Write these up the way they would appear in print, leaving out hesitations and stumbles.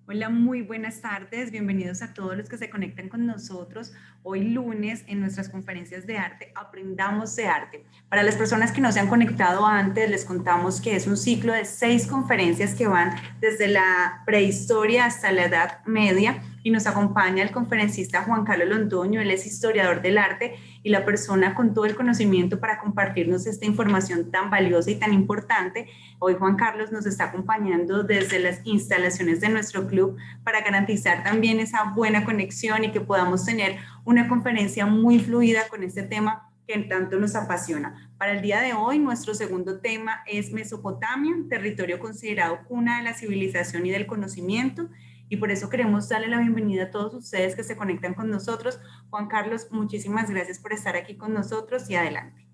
Hola, muy buenas tardes. Bienvenidos a todos los que se conectan con nosotros hoy lunes en nuestras conferencias de arte. Aprendamos de arte. Para las personas que no se han conectado antes, les contamos que es un ciclo de 6 conferencias que van desde la prehistoria hasta la Edad Media y nos acompaña el conferencista Juan Carlos Londoño. Él es historiador del arte y la persona con todo el conocimiento para compartirnos esta información tan valiosa y tan importante. Hoy Juan Carlos nos está acompañando desde las instalaciones de nuestro club para garantizar también esa buena conexión y que podamos tener una conferencia muy fluida con este tema que tanto nos apasiona. Para el día de hoy, nuestro segundo tema es Mesopotamia, territorio considerado cuna de la civilización y del conocimiento. Y por eso queremos darle la bienvenida a todos ustedes que se conectan con nosotros. Juan Carlos, muchísimas gracias por estar aquí con nosotros y adelante.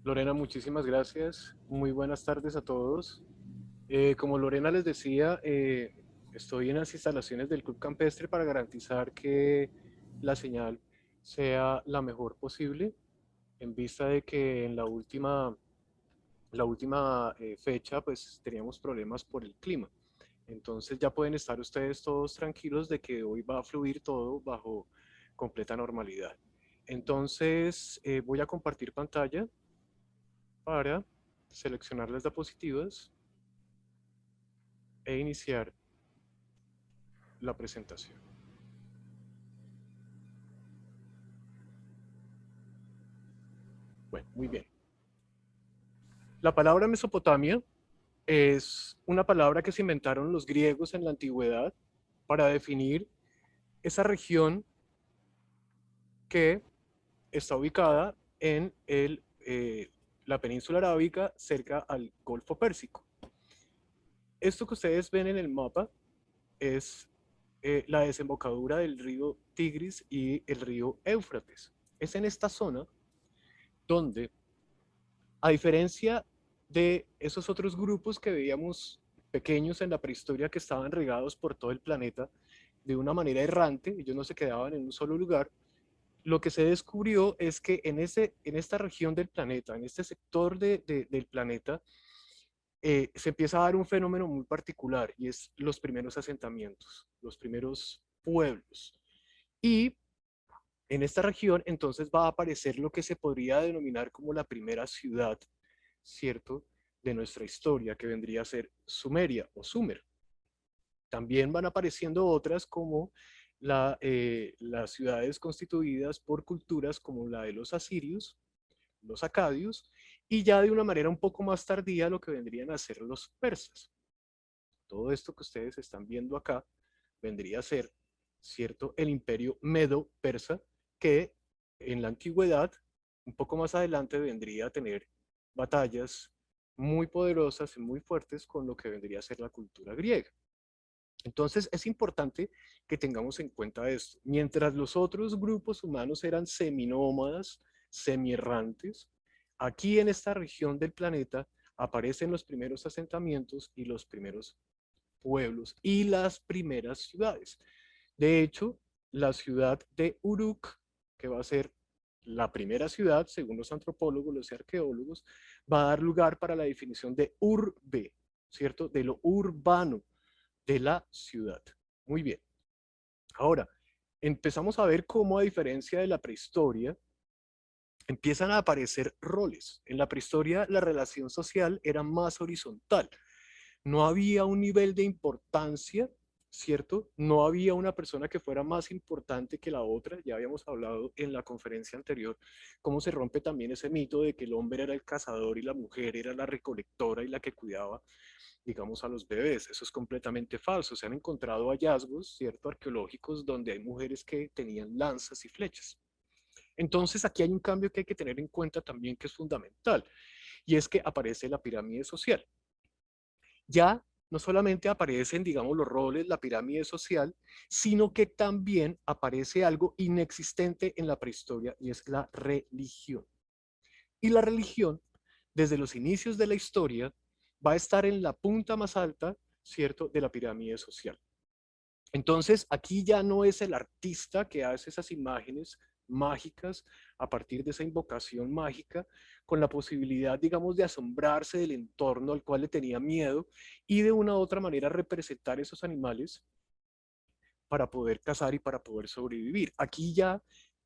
Lorena, muchísimas gracias. Muy buenas tardes a todos. Como Lorena les decía, estoy en las instalaciones del Club Campestre para garantizar que la señal sea la mejor posible, en vista de que en la última fecha pues teníamos problemas por el clima. Entonces ya pueden estar ustedes todos tranquilos de que hoy va a fluir todo bajo completa normalidad. Entonces voy a compartir pantalla para seleccionar las diapositivas e iniciar la presentación. Bueno, muy bien. La palabra Mesopotamia es una palabra que se inventaron los griegos en la antigüedad para definir esa región que está ubicada en la península arábica cerca al Golfo Pérsico. Esto que ustedes ven en el mapa es la desembocadura del río Tigris y el río Éufrates. Es en esta zona donde, a diferencia de esos otros grupos que veíamos pequeños en la prehistoria que estaban regados por todo el planeta de una manera errante, ellos no se quedaban en un solo lugar, lo que se descubrió es que en esta región del planeta, en este sector del planeta, se empieza a dar un fenómeno muy particular y es los primeros asentamientos, los primeros pueblos. Y en esta región entonces va a aparecer lo que se podría denominar como la primera ciudad, ¿cierto?, de nuestra historia, que vendría a ser Sumeria o Sumer. También van apareciendo otras como las ciudades constituidas por culturas como la de los asirios, los acadios, y ya de una manera un poco más tardía lo que vendrían a ser los persas. Todo esto que ustedes están viendo acá vendría a ser, ¿cierto?, el imperio medo-persa, que en la antigüedad, un poco más adelante, vendría a tener batallas muy poderosas y muy fuertes con lo que vendría a ser la cultura griega. Entonces es importante que tengamos en cuenta esto. Mientras los otros grupos humanos eran seminómadas, semierrantes, aquí en esta región del planeta aparecen los primeros asentamientos y los primeros pueblos y las primeras ciudades. De hecho, la ciudad de Uruk, que va a ser la primera ciudad, según los antropólogos, los arqueólogos, va a dar lugar para la definición de urbe, ¿cierto? De lo urbano, de la ciudad. Muy bien. Ahora, empezamos a ver cómo, a diferencia de la prehistoria, empiezan a aparecer roles. En la prehistoria, la relación social era más horizontal. No había un nivel de importancia, ¿cierto? No había una persona que fuera más importante que la otra. Ya habíamos hablado en la conferencia anterior cómo se rompe también ese mito de que el hombre era el cazador y la mujer era la recolectora y la que cuidaba, digamos, a los bebés. Eso es completamente falso. Se han encontrado hallazgos, ¿cierto?, arqueológicos donde hay mujeres que tenían lanzas y flechas. Entonces aquí hay un cambio que hay que tener en cuenta también, que es fundamental, y es que aparece la pirámide social. Ya no solamente aparecen, digamos, los roles, la pirámide social, sino que también aparece algo inexistente en la prehistoria, y es la religión. Y la religión, desde los inicios de la historia, va a estar en la punta más alta, ¿cierto?, de la pirámide social. Entonces, aquí ya no es el artista que hace esas imágenes mágicas a partir de esa invocación mágica, con la posibilidad, digamos, de asombrarse del entorno al cual le tenía miedo y de una u otra manera representar esos animales para poder cazar y para poder sobrevivir. Aquí ya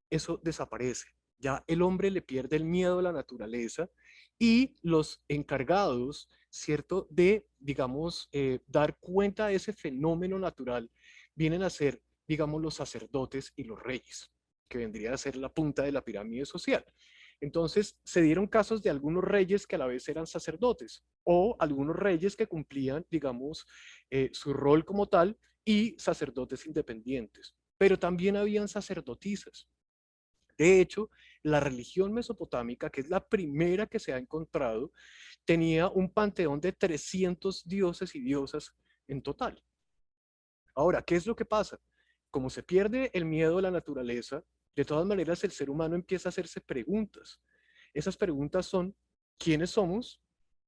eso desaparece. Ya el hombre le pierde el miedo a la naturaleza y los encargados, ¿cierto?, de, digamos, dar cuenta de ese fenómeno natural, vienen a ser, digamos, los sacerdotes y los reyes, que vendría a ser la punta de la pirámide social. Entonces, se dieron casos de algunos reyes que a la vez eran sacerdotes o algunos reyes que cumplían, digamos, su rol como tal y sacerdotes independientes. Pero también habían sacerdotisas. De hecho, la religión mesopotámica, que es la primera que se ha encontrado, tenía un panteón de 300 dioses y diosas en total. Ahora, ¿qué es lo que pasa? Como se pierde el miedo a la naturaleza, de todas maneras el ser humano empieza a hacerse preguntas. Esas preguntas son, ¿quiénes somos?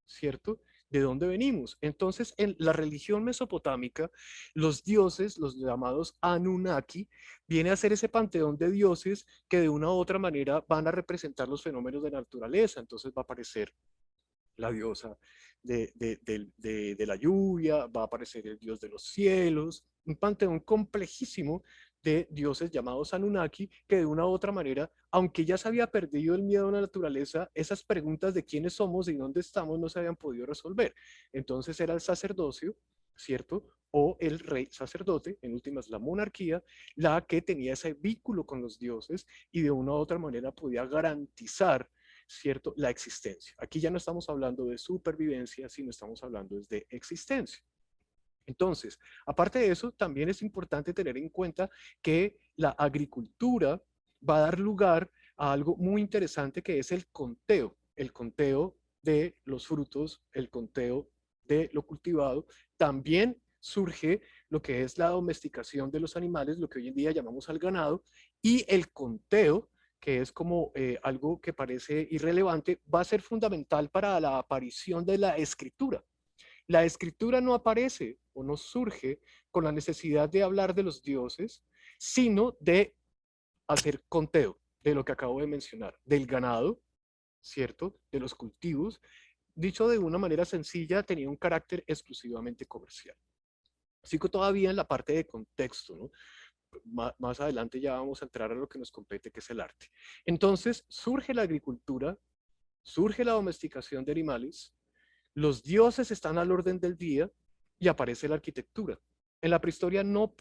¿Cierto? ¿De dónde venimos? Entonces, en la religión mesopotámica, los dioses, los llamados Anunnaki, viene a ser ese panteón de dioses que de una u otra manera van a representar los fenómenos de la naturaleza. Entonces va a aparecer la diosa de la lluvia, va a aparecer el dios de los cielos, un panteón complejísimo de dioses llamados Anunnaki, que de una u otra manera, aunque ya se había perdido el miedo a la naturaleza, esas preguntas de quiénes somos y dónde estamos no se habían podido resolver. Entonces era el sacerdocio, ¿cierto? O el rey sacerdote, en últimas la monarquía, la que tenía ese vínculo con los dioses y de una u otra manera podía garantizar, ¿cierto?, la existencia. Aquí ya no estamos hablando de supervivencia, sino estamos hablando de existencia. Entonces, aparte de eso, también es importante tener en cuenta que la agricultura va a dar lugar a algo muy interesante que es el conteo de los frutos, el conteo de lo cultivado. También surge lo que es la domesticación de los animales, lo que hoy en día llamamos al ganado, y el conteo, que es como algo que parece irrelevante, va a ser fundamental para la aparición de la escritura. La escritura no aparece o no surge con la necesidad de hablar de los dioses, sino de hacer conteo de lo que acabo de mencionar, del ganado, ¿cierto? De los cultivos. Dicho de una manera sencilla, tenía un carácter exclusivamente comercial. Sigo todavía en la parte de contexto, ¿no? Más adelante ya vamos a entrar a lo que nos compete, que es el arte. Entonces, surge la agricultura, surge la domesticación de animales, los dioses están al orden del día y aparece la arquitectura. En la prehistoria no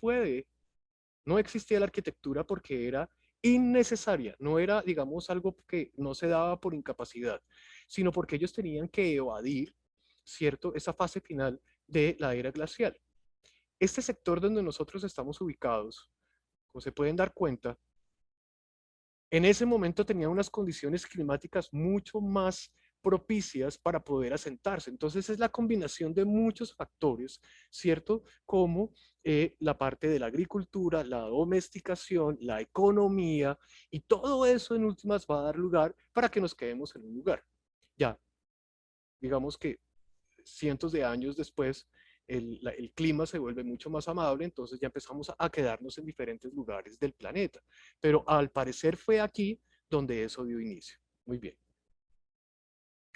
existía la arquitectura porque era innecesaria, no era, digamos, algo que no se daba por incapacidad, sino porque ellos tenían que evadir, ¿cierto?, esa fase final de la era glacial. Este sector donde nosotros estamos ubicados, como se pueden dar cuenta, en ese momento tenía unas condiciones climáticas mucho más propicias para poder asentarse. Entonces es la combinación de muchos factores, ¿cierto? Como la parte de la agricultura, la domesticación, la economía, y todo eso en últimas va a dar lugar para que nos quedemos en un lugar. Ya, digamos que cientos de años después, el clima se vuelve mucho más amable, entonces ya empezamos a quedarnos en diferentes lugares del planeta. Pero al parecer fue aquí donde eso dio inicio. Muy bien.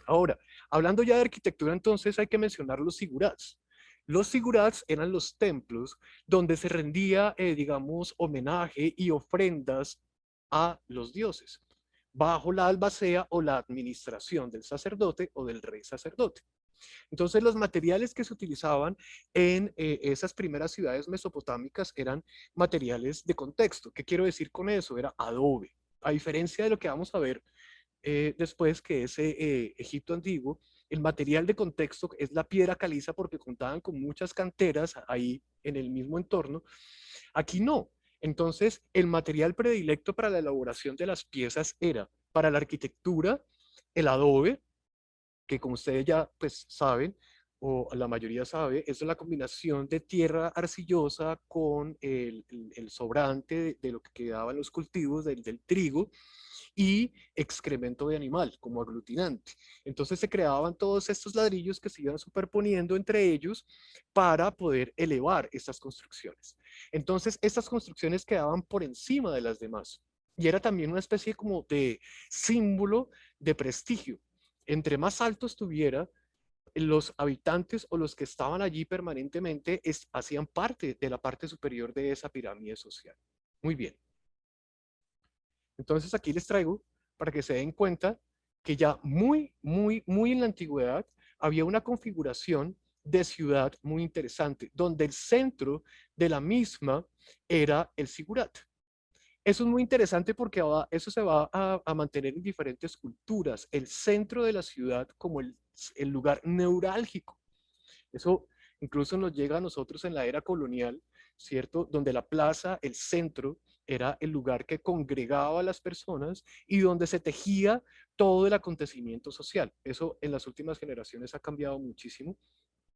Ahora, hablando ya de arquitectura, entonces hay que mencionar los sigurats. Los sigurats eran los templos donde se rendía, digamos, homenaje y ofrendas a los dioses, bajo la albacea o la administración del sacerdote o del rey sacerdote. Entonces, los materiales que se utilizaban en esas primeras ciudades mesopotámicas eran materiales de contexto. ¿Qué quiero decir con eso? Era adobe. A diferencia de lo que vamos a ver después, que es Egipto antiguo, el material de contexto es la piedra caliza porque contaban con muchas canteras ahí en el mismo entorno. Aquí no. Entonces, el material predilecto para la elaboración de las piezas era para la arquitectura, el adobe, que como ustedes ya pues saben, o la mayoría sabe, es la combinación de tierra arcillosa con el sobrante de lo que quedaba en los cultivos del trigo y excremento de animal como aglutinante. Entonces se creaban todos estos ladrillos que se iban superponiendo entre ellos para poder elevar estas construcciones. Entonces estas construcciones quedaban por encima de las demás y era también una especie como de símbolo de prestigio. Entre más alto estuviera, los habitantes o los que estaban allí permanentemente hacían parte de la parte superior de esa pirámide social. Muy bien. Entonces aquí les traigo para que se den cuenta que ya muy en la antigüedad había una configuración de ciudad muy interesante, donde el centro de la misma era el Sigurat. Eso es muy interesante porque eso se va a mantener en diferentes culturas. El centro de la ciudad como el lugar neurálgico. Eso incluso nos llega a nosotros en la era colonial, ¿cierto? Donde la plaza, el centro, era el lugar que congregaba a las personas y donde se tejía todo el acontecimiento social. Eso en las últimas generaciones ha cambiado muchísimo.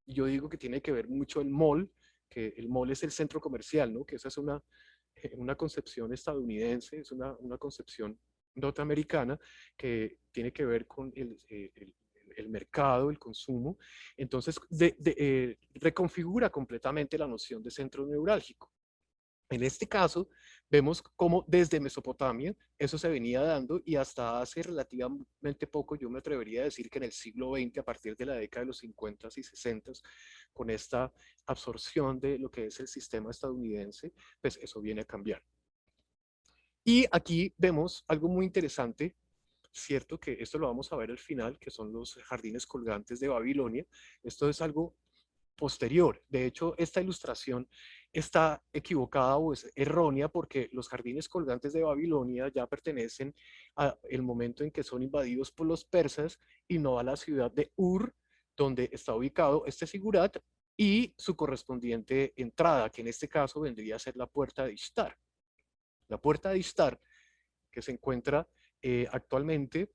Yo digo que tiene que ver mucho el mall, que el mall es el centro comercial, ¿no? Que esa es una concepción estadounidense, es una concepción norteamericana que tiene que ver con el mercado, el consumo. Entonces, reconfigura completamente la noción de centro neurálgico. En este caso, vemos cómo desde Mesopotamia eso se venía dando y hasta hace relativamente poco, yo me atrevería a decir que en el siglo XX, a partir de la década de los 50 y 60, con esta absorción de lo que es el sistema estadounidense, pues eso viene a cambiar. Y aquí vemos algo muy interesante, cierto, que esto lo vamos a ver al final, que son los jardines colgantes de Babilonia. Esto es algo posterior. De hecho, esta ilustración está equivocada o es errónea porque los jardines colgantes de Babilonia ya pertenecen al momento en que son invadidos por los persas y no a la ciudad de Ur, donde está ubicado este Sigurat y su correspondiente entrada, que en este caso vendría a ser la puerta de Ishtar. La puerta de Ishtar, que se encuentra actualmente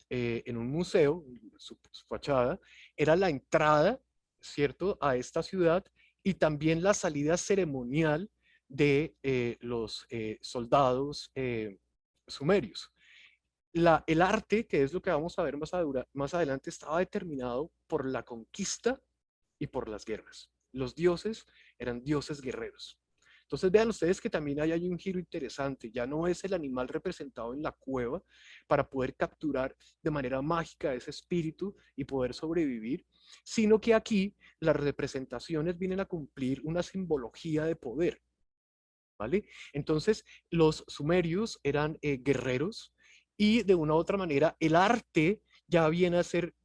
en un museo, su fachada, era la entrada, ¿cierto?, a esta ciudad y también la salida ceremonial de los soldados sumerios. El arte, que es lo que vamos a ver más adelante, estaba determinado por la conquista y por las guerras. Los dioses eran dioses guerreros. Entonces vean ustedes que también hay un giro interesante, ya no es el animal representado en la cueva para poder capturar de manera mágica ese espíritu y poder sobrevivir, sino que aquí las representaciones vienen a cumplir una simbología de poder, ¿vale? Entonces los sumerios eran guerreros y de una u otra manera el arte ya viene a ser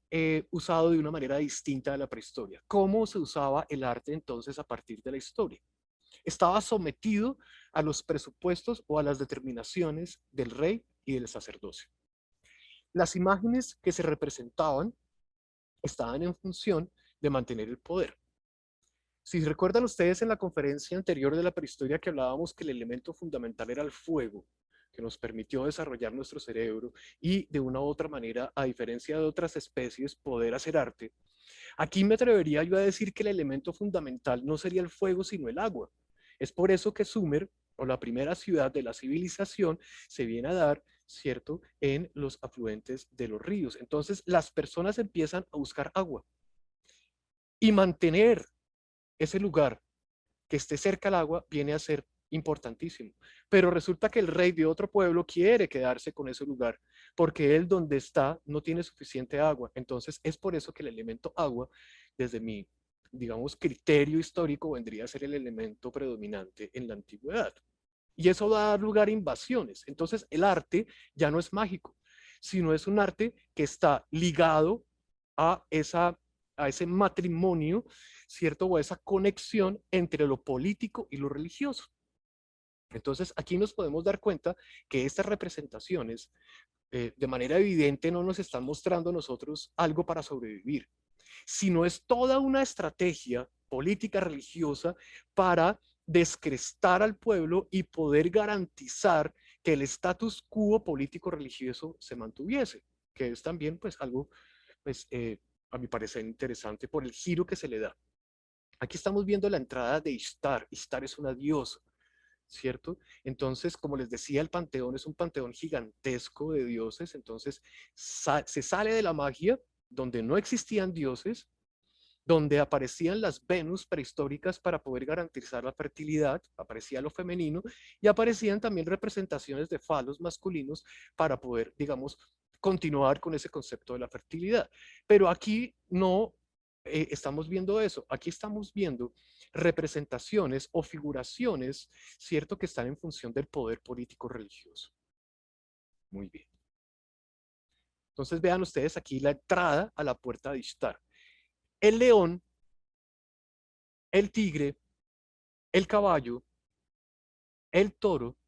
usado de una manera distinta de la prehistoria. ¿Cómo se usaba el arte entonces a partir de la historia? Estaba sometido a los presupuestos o a las determinaciones del rey y del sacerdocio. Las imágenes que se representaban estaban en función de mantener el poder. Si recuerdan ustedes en la conferencia anterior de la prehistoria que hablábamos que el elemento fundamental era el fuego, que nos permitió desarrollar nuestro cerebro y de una u otra manera, a diferencia de otras especies, poder hacer arte, aquí me atrevería yo a decir que el elemento fundamental no sería el fuego, sino el agua. Es por eso que Sumer, o la primera ciudad de la civilización, se viene a dar, ¿cierto?, en los afluentes de los ríos. Entonces, las personas empiezan a buscar agua y mantener ese lugar que esté cerca al agua viene a ser importantísimo. Pero resulta que el rey de otro pueblo quiere quedarse con ese lugar porque él donde está no tiene suficiente agua. Entonces es por eso que el elemento agua, desde mi, digamos, criterio histórico, vendría a ser el elemento predominante en la antigüedad. Y eso va a dar lugar a invasiones. Entonces el arte ya no es mágico, sino es un arte que está ligado a ese matrimonio, ¿cierto? O a esa conexión entre lo político y lo religioso. Entonces, aquí nos podemos dar cuenta que estas representaciones, de manera evidente, no nos están mostrando a nosotros algo para sobrevivir, sino es toda una estrategia política religiosa para descrestar al pueblo y poder garantizar que el status quo político religioso se mantuviese, que es también pues algo pues, a mi parecer interesante por el giro que se le da. Aquí estamos viendo la entrada de Ishtar. Ishtar es una diosa, ¿cierto? Entonces, como les decía, el panteón es un panteón gigantesco de dioses, entonces se sale de la magia, donde no existían dioses, donde aparecían las Venus prehistóricas para poder garantizar la fertilidad, aparecía lo femenino, y aparecían también representaciones de falos masculinos para poder, digamos, continuar con ese concepto de la fertilidad. Pero aquí no estamos viendo eso, aquí estamos viendo representaciones o figuraciones, ¿cierto?, que están en función del poder político religioso. Muy bien. Entonces vean ustedes aquí la entrada a la puerta de Ishtar. El león, el tigre, el caballo, el toro,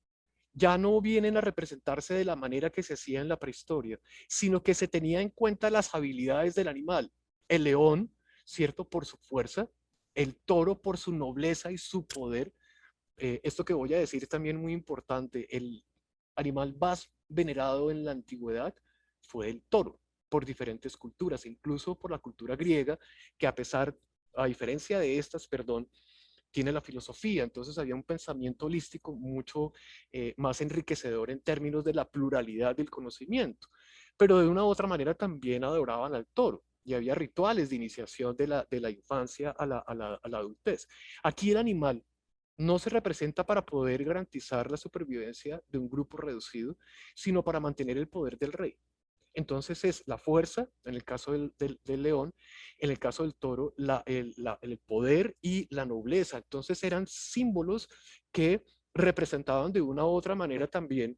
ya no vienen a representarse de la manera que se hacía en la prehistoria, sino que se tenía en cuenta las habilidades del animal. El león, ¿cierto?, por su fuerza, el toro por su nobleza y su poder. Esto que voy a decir es también muy importante. El animal más venerado en la antigüedad fue el toro, por diferentes culturas, incluso por la cultura griega, que a diferencia de estas, perdón, tiene la filosofía. Entonces había un pensamiento holístico mucho más enriquecedor en términos de la pluralidad del conocimiento. Pero de una u otra manera también adoraban al toro y había rituales de iniciación de la infancia a la adultez. Aquí el animal no se representa para poder garantizar la supervivencia de un grupo reducido, sino para mantener el poder del rey. Entonces es la fuerza, en el caso del león, en el caso del toro, el poder y la nobleza. Entonces eran símbolos que representaban de una u otra manera también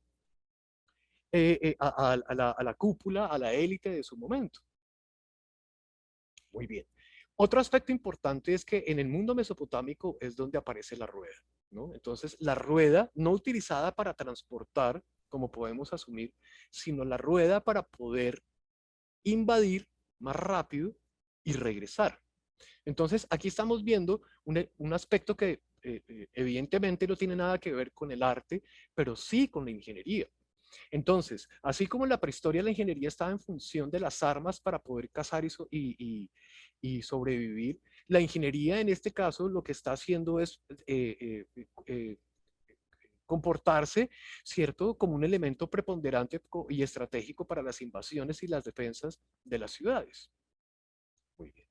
a la cúpula, a la élite de su momento. Muy bien. Otro aspecto importante es que en el mundo mesopotámico es donde aparece la rueda, ¿no? Entonces, la rueda no utilizada para transportar, como podemos asumir, sino la rueda para poder invadir más rápido y regresar. Entonces, aquí estamos viendo un aspecto que evidentemente no tiene nada que ver con el arte, pero sí con la ingeniería. Entonces, así como en la prehistoria la ingeniería estaba en función de las armas para poder cazar y sobrevivir, la ingeniería en este caso lo que está haciendo es comportarse, ¿cierto?, como un elemento preponderante y estratégico para las invasiones y las defensas de las ciudades. Muy bien.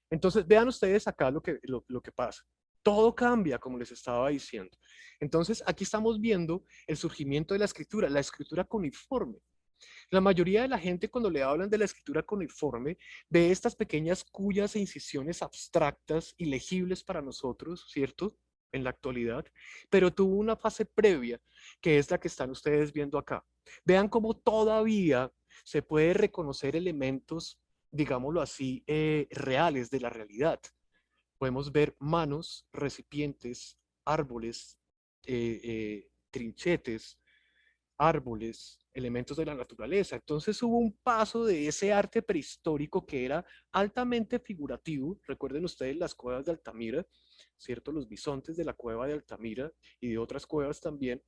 Entonces, vean ustedes acá lo que pasa. Todo cambia, como les estaba diciendo. Entonces, aquí estamos viendo el surgimiento de la escritura cuneiforme. La mayoría de la gente cuando le hablan de la escritura cuneiforme ve estas pequeñas cuyas e incisiones abstractas y legibles para nosotros, ¿cierto?, en la actualidad, pero tuvo una fase previa, que es la que están ustedes viendo acá. Vean cómo todavía se puede reconocer elementos, digámoslo así, reales de la realidad. Podemos ver manos, recipientes, árboles, trinchetes, árboles, elementos de la naturaleza. Entonces hubo un paso de ese arte prehistórico que era altamente figurativo. Recuerden ustedes las cuevas de Altamira, ¿cierto? Los bisontes de la cueva de Altamira y de otras cuevas también,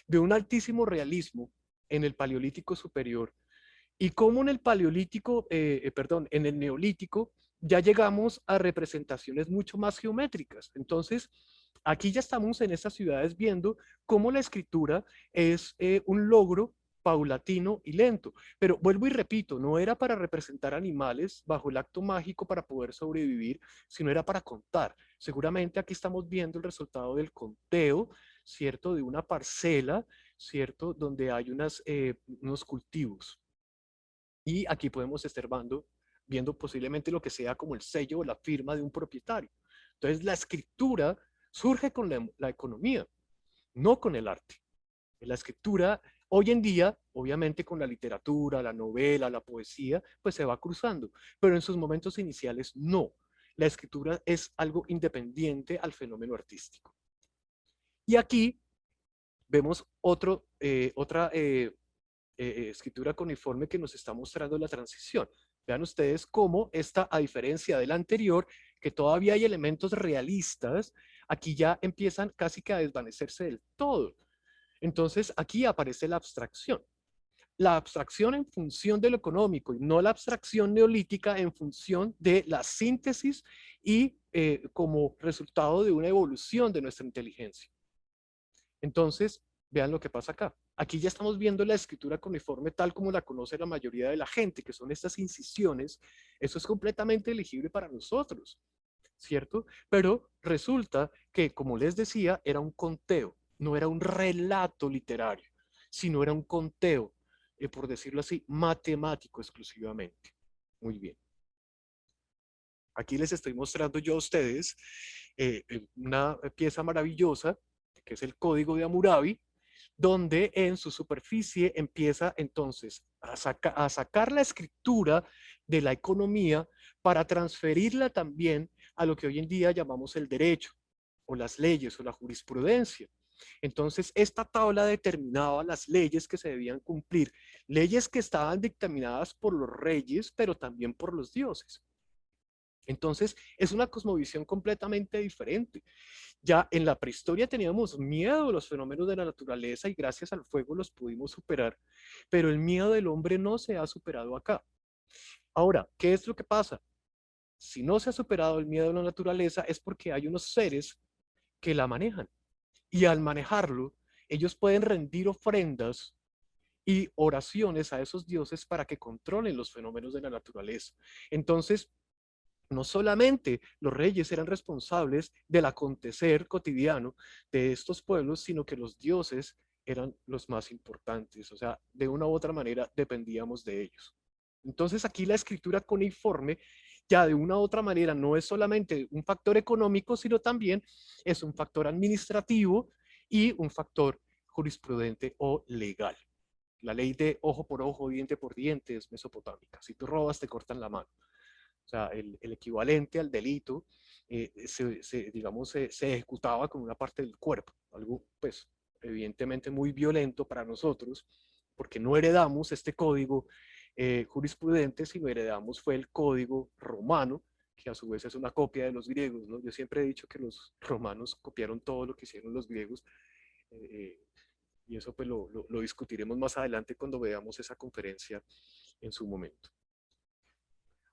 de un altísimo realismo en el Paleolítico superior. Y como en el Paleolítico, perdón, en el Neolítico, ya llegamos a representaciones mucho más geométricas. Entonces, aquí ya estamos en estas ciudades viendo cómo la escritura es un logro paulatino y lento. Pero vuelvo y repito, no era para representar animales bajo el acto mágico para poder sobrevivir, sino era para contar. Seguramente aquí estamos viendo el resultado del conteo, ¿cierto? De una parcela, ¿cierto? Donde hay unos cultivos. Y aquí podemos estar viendo posiblemente lo que sea como el sello o la firma de un propietario. Entonces la escritura surge con la economía, no con el arte. La escritura hoy en día, obviamente con la literatura, la novela, la poesía, pues se va cruzando, pero en sus momentos iniciales no. La escritura es algo independiente al fenómeno artístico. Y aquí vemos otra escritura cuneiforme que nos está mostrando la transición. Vean ustedes cómo esta, a diferencia del anterior, que todavía hay elementos realistas, aquí ya empiezan casi que a desvanecerse del todo. Entonces aquí aparece la abstracción. La abstracción en función de lo económico y no la abstracción neolítica en función de la síntesis y como resultado de una evolución de nuestra inteligencia. Entonces, vean lo que pasa acá. Aquí ya estamos viendo la escritura cuneiforme tal como la conoce la mayoría de la gente, que son estas incisiones. Eso es completamente elegible para nosotros, ¿cierto? Pero resulta que, como les decía, era un conteo, no era un relato literario, sino era un conteo. por decirlo así, matemático exclusivamente. Muy bien. Aquí les estoy mostrando yo a ustedes una pieza maravillosa, que es el código de Hammurabi, donde en su superficie empieza entonces a sacar la escritura de la economía para transferirla también a lo que hoy en día llamamos el derecho, o las leyes, o la jurisprudencia. Entonces, esta tabla determinaba las leyes que se debían cumplir, leyes que estaban dictaminadas por los reyes, pero también por los dioses. Entonces, es una cosmovisión completamente diferente. Ya en la prehistoria teníamos miedo a los fenómenos de la naturaleza y gracias al fuego los pudimos superar, pero el miedo del hombre no se ha superado acá. Ahora, ¿qué es lo que pasa? Si no se ha superado el miedo a la naturaleza es porque hay unos seres que la manejan y al manejarlo, ellos pueden rendir ofrendas y oraciones a esos dioses para que controlen los fenómenos de la naturaleza. Entonces, no solamente los reyes eran responsables del acontecer cotidiano de estos pueblos, sino que los dioses eran los más importantes. O sea, de una u otra manera dependíamos de ellos. Entonces aquí la escritura cuneiforme ya de una u otra manera no es solamente un factor económico, sino también es un factor administrativo y un factor jurisprudente o legal. La ley de ojo por ojo, diente por diente es mesopotámica. Si tú robas, te cortan la mano. O sea, el equivalente al delito, digamos, se ejecutaba con una parte del cuerpo, algo, pues, evidentemente muy violento para nosotros, porque no heredamos este código jurisprudente, sino heredamos fue el código romano, que a su vez es una copia de los griegos, ¿no? Yo siempre he dicho que los romanos copiaron todo lo que hicieron los griegos, eh, y eso pues lo discutiremos más adelante cuando veamos esa conferencia en su momento.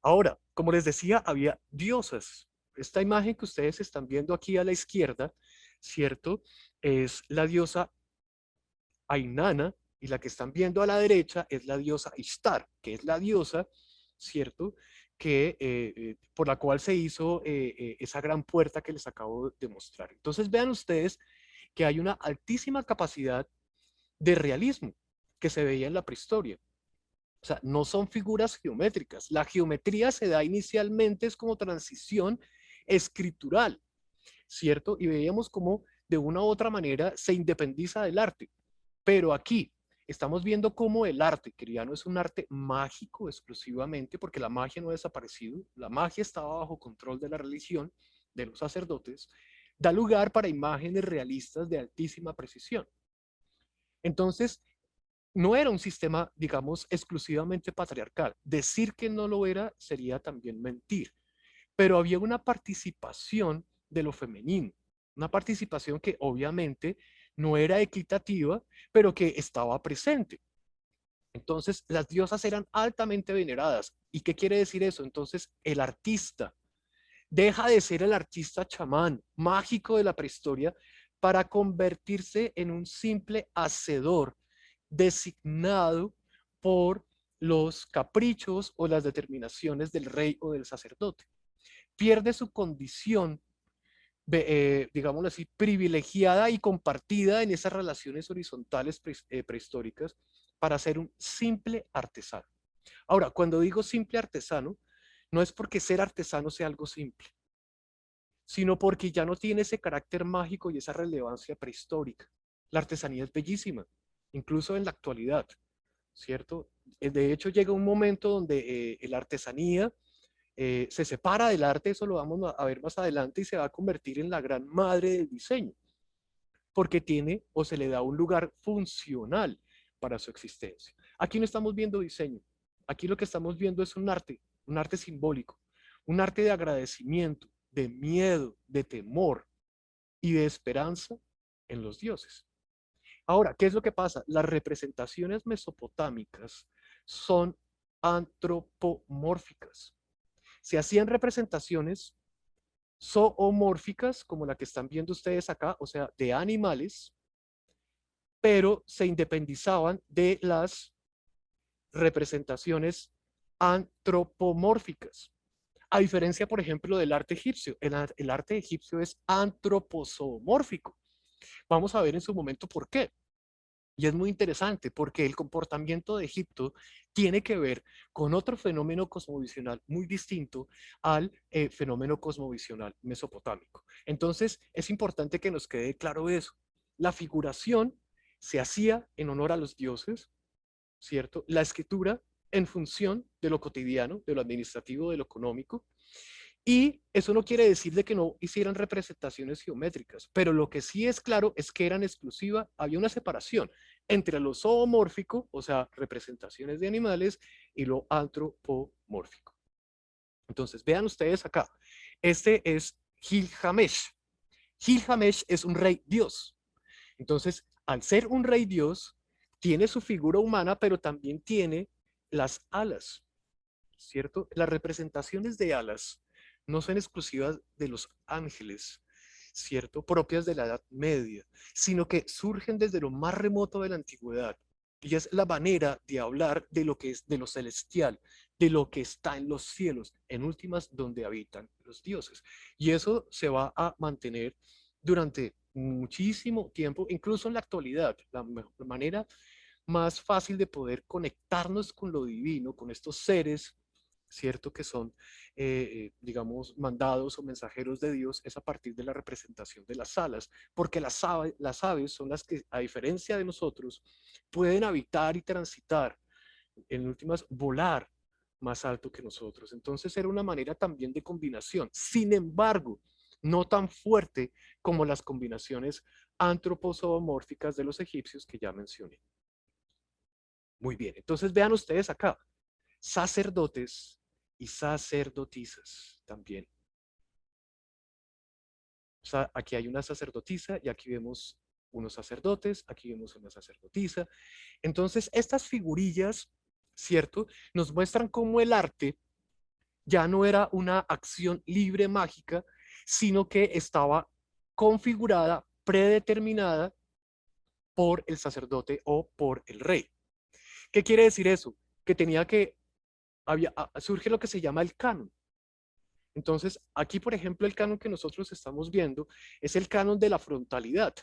Ahora, como les decía, había diosas. Esta imagen que ustedes están viendo aquí a la izquierda, ¿cierto? Es la diosa Ainana y la que están viendo a la derecha es la diosa Ishtar, que es la diosa, ¿cierto? Que, por la cual se hizo esa gran puerta que les acabo de mostrar. Entonces vean ustedes que hay una altísima capacidad de realismo que se veía en la prehistoria. O sea, no son figuras geométricas. La geometría se da inicialmente es como transición escritural, ¿cierto? Y veíamos cómo de una u otra manera se independiza del arte. Pero aquí estamos viendo cómo el arte, que ya no es un arte mágico exclusivamente, porque la magia no ha desaparecido, la magia estaba bajo control de la religión, de los sacerdotes, da lugar para imágenes realistas de altísima precisión. Entonces, no era un sistema, digamos, exclusivamente patriarcal. Decir que no lo era sería también mentir. Pero había una participación de lo femenino, una participación que obviamente no era equitativa, pero que estaba presente. Entonces, las diosas eran altamente veneradas. ¿Y qué quiere decir eso? Entonces, el artista deja de ser el artista chamán mágico de la prehistoria para convertirse en un simple hacedor designado por los caprichos o las determinaciones del rey o del sacerdote. Pierde su condición, digámoslo así, privilegiada y compartida en esas relaciones horizontales prehistóricas para ser un simple artesano. Ahora, cuando digo simple artesano, no es porque ser artesano sea algo simple, sino porque ya no tiene ese carácter mágico y esa relevancia prehistórica. La artesanía es bellísima, incluso en la actualidad, ¿cierto? De hecho, llega un momento donde la artesanía se separa del arte, eso lo vamos a ver más adelante, y se va a convertir en la gran madre del diseño, porque tiene o se le da un lugar funcional para su existencia. Aquí no estamos viendo diseño, aquí lo que estamos viendo es un arte simbólico, un arte de agradecimiento, de miedo, de temor y de esperanza en los dioses. Ahora, ¿qué es lo que pasa? Las representaciones mesopotámicas son antropomórficas. Se hacían representaciones zoomórficas, como la que están viendo ustedes acá, o sea, de animales, pero se independizaban de las representaciones antropomórficas. A diferencia, por ejemplo, del arte egipcio. El arte egipcio es antropozoomórfico. Vamos a ver en su momento por qué. Y es muy interesante porque el comportamiento de Egipto tiene que ver con otro fenómeno cosmovisional muy distinto al fenómeno cosmovisional mesopotámico. Entonces, es importante que nos quede claro eso. La figuración se hacía en honor a los dioses, ¿cierto? La escritura en función de lo cotidiano, de lo administrativo, de lo económico, y eso no quiere decir de que no hicieran representaciones geométricas, pero lo que sí es claro es que eran exclusivas, había una separación entre lo zoomórfico, o sea, representaciones de animales, y lo antropomórfico. Entonces, vean ustedes acá, este es Gilgamesh. Gilgamesh es un rey dios. Entonces, al ser un rey dios, tiene su figura humana, pero también tiene las alas, ¿cierto? Las representaciones de alas no son exclusivas de los ángeles, ¿cierto? Propias de la Edad Media, sino que surgen desde lo más remoto de la antigüedad. Y es la manera de hablar de lo que es de lo celestial, de lo que está en los cielos, en últimas donde habitan los dioses. Y eso se va a mantener durante muchísimo tiempo, incluso en la actualidad. La manera más fácil de poder conectarnos con lo divino, con estos seres, ¿cierto? Que son, digamos, mandados o mensajeros de Dios, es a partir de la representación de las alas, porque las aves son las que, a diferencia de nosotros, pueden habitar y transitar, en últimas, volar más alto que nosotros. Entonces era una manera también de combinación. Sin embargo, no tan fuerte como las combinaciones antropozoomórficas de los egipcios que ya mencioné. Muy bien, entonces vean ustedes acá, sacerdotes y sacerdotisas también. O sea, aquí hay una sacerdotisa y aquí vemos unos sacerdotes, aquí vemos una sacerdotisa. Entonces, estas figurillas, ¿cierto? Nos muestran cómo el arte ya no era una acción libre mágica, sino que estaba configurada, predeterminada por el sacerdote o por el rey. ¿Qué quiere decir eso? Que tenía que surge lo que se llama el canon. Entonces, aquí, por ejemplo, el canon que nosotros estamos viendo es el canon de la frontalidad.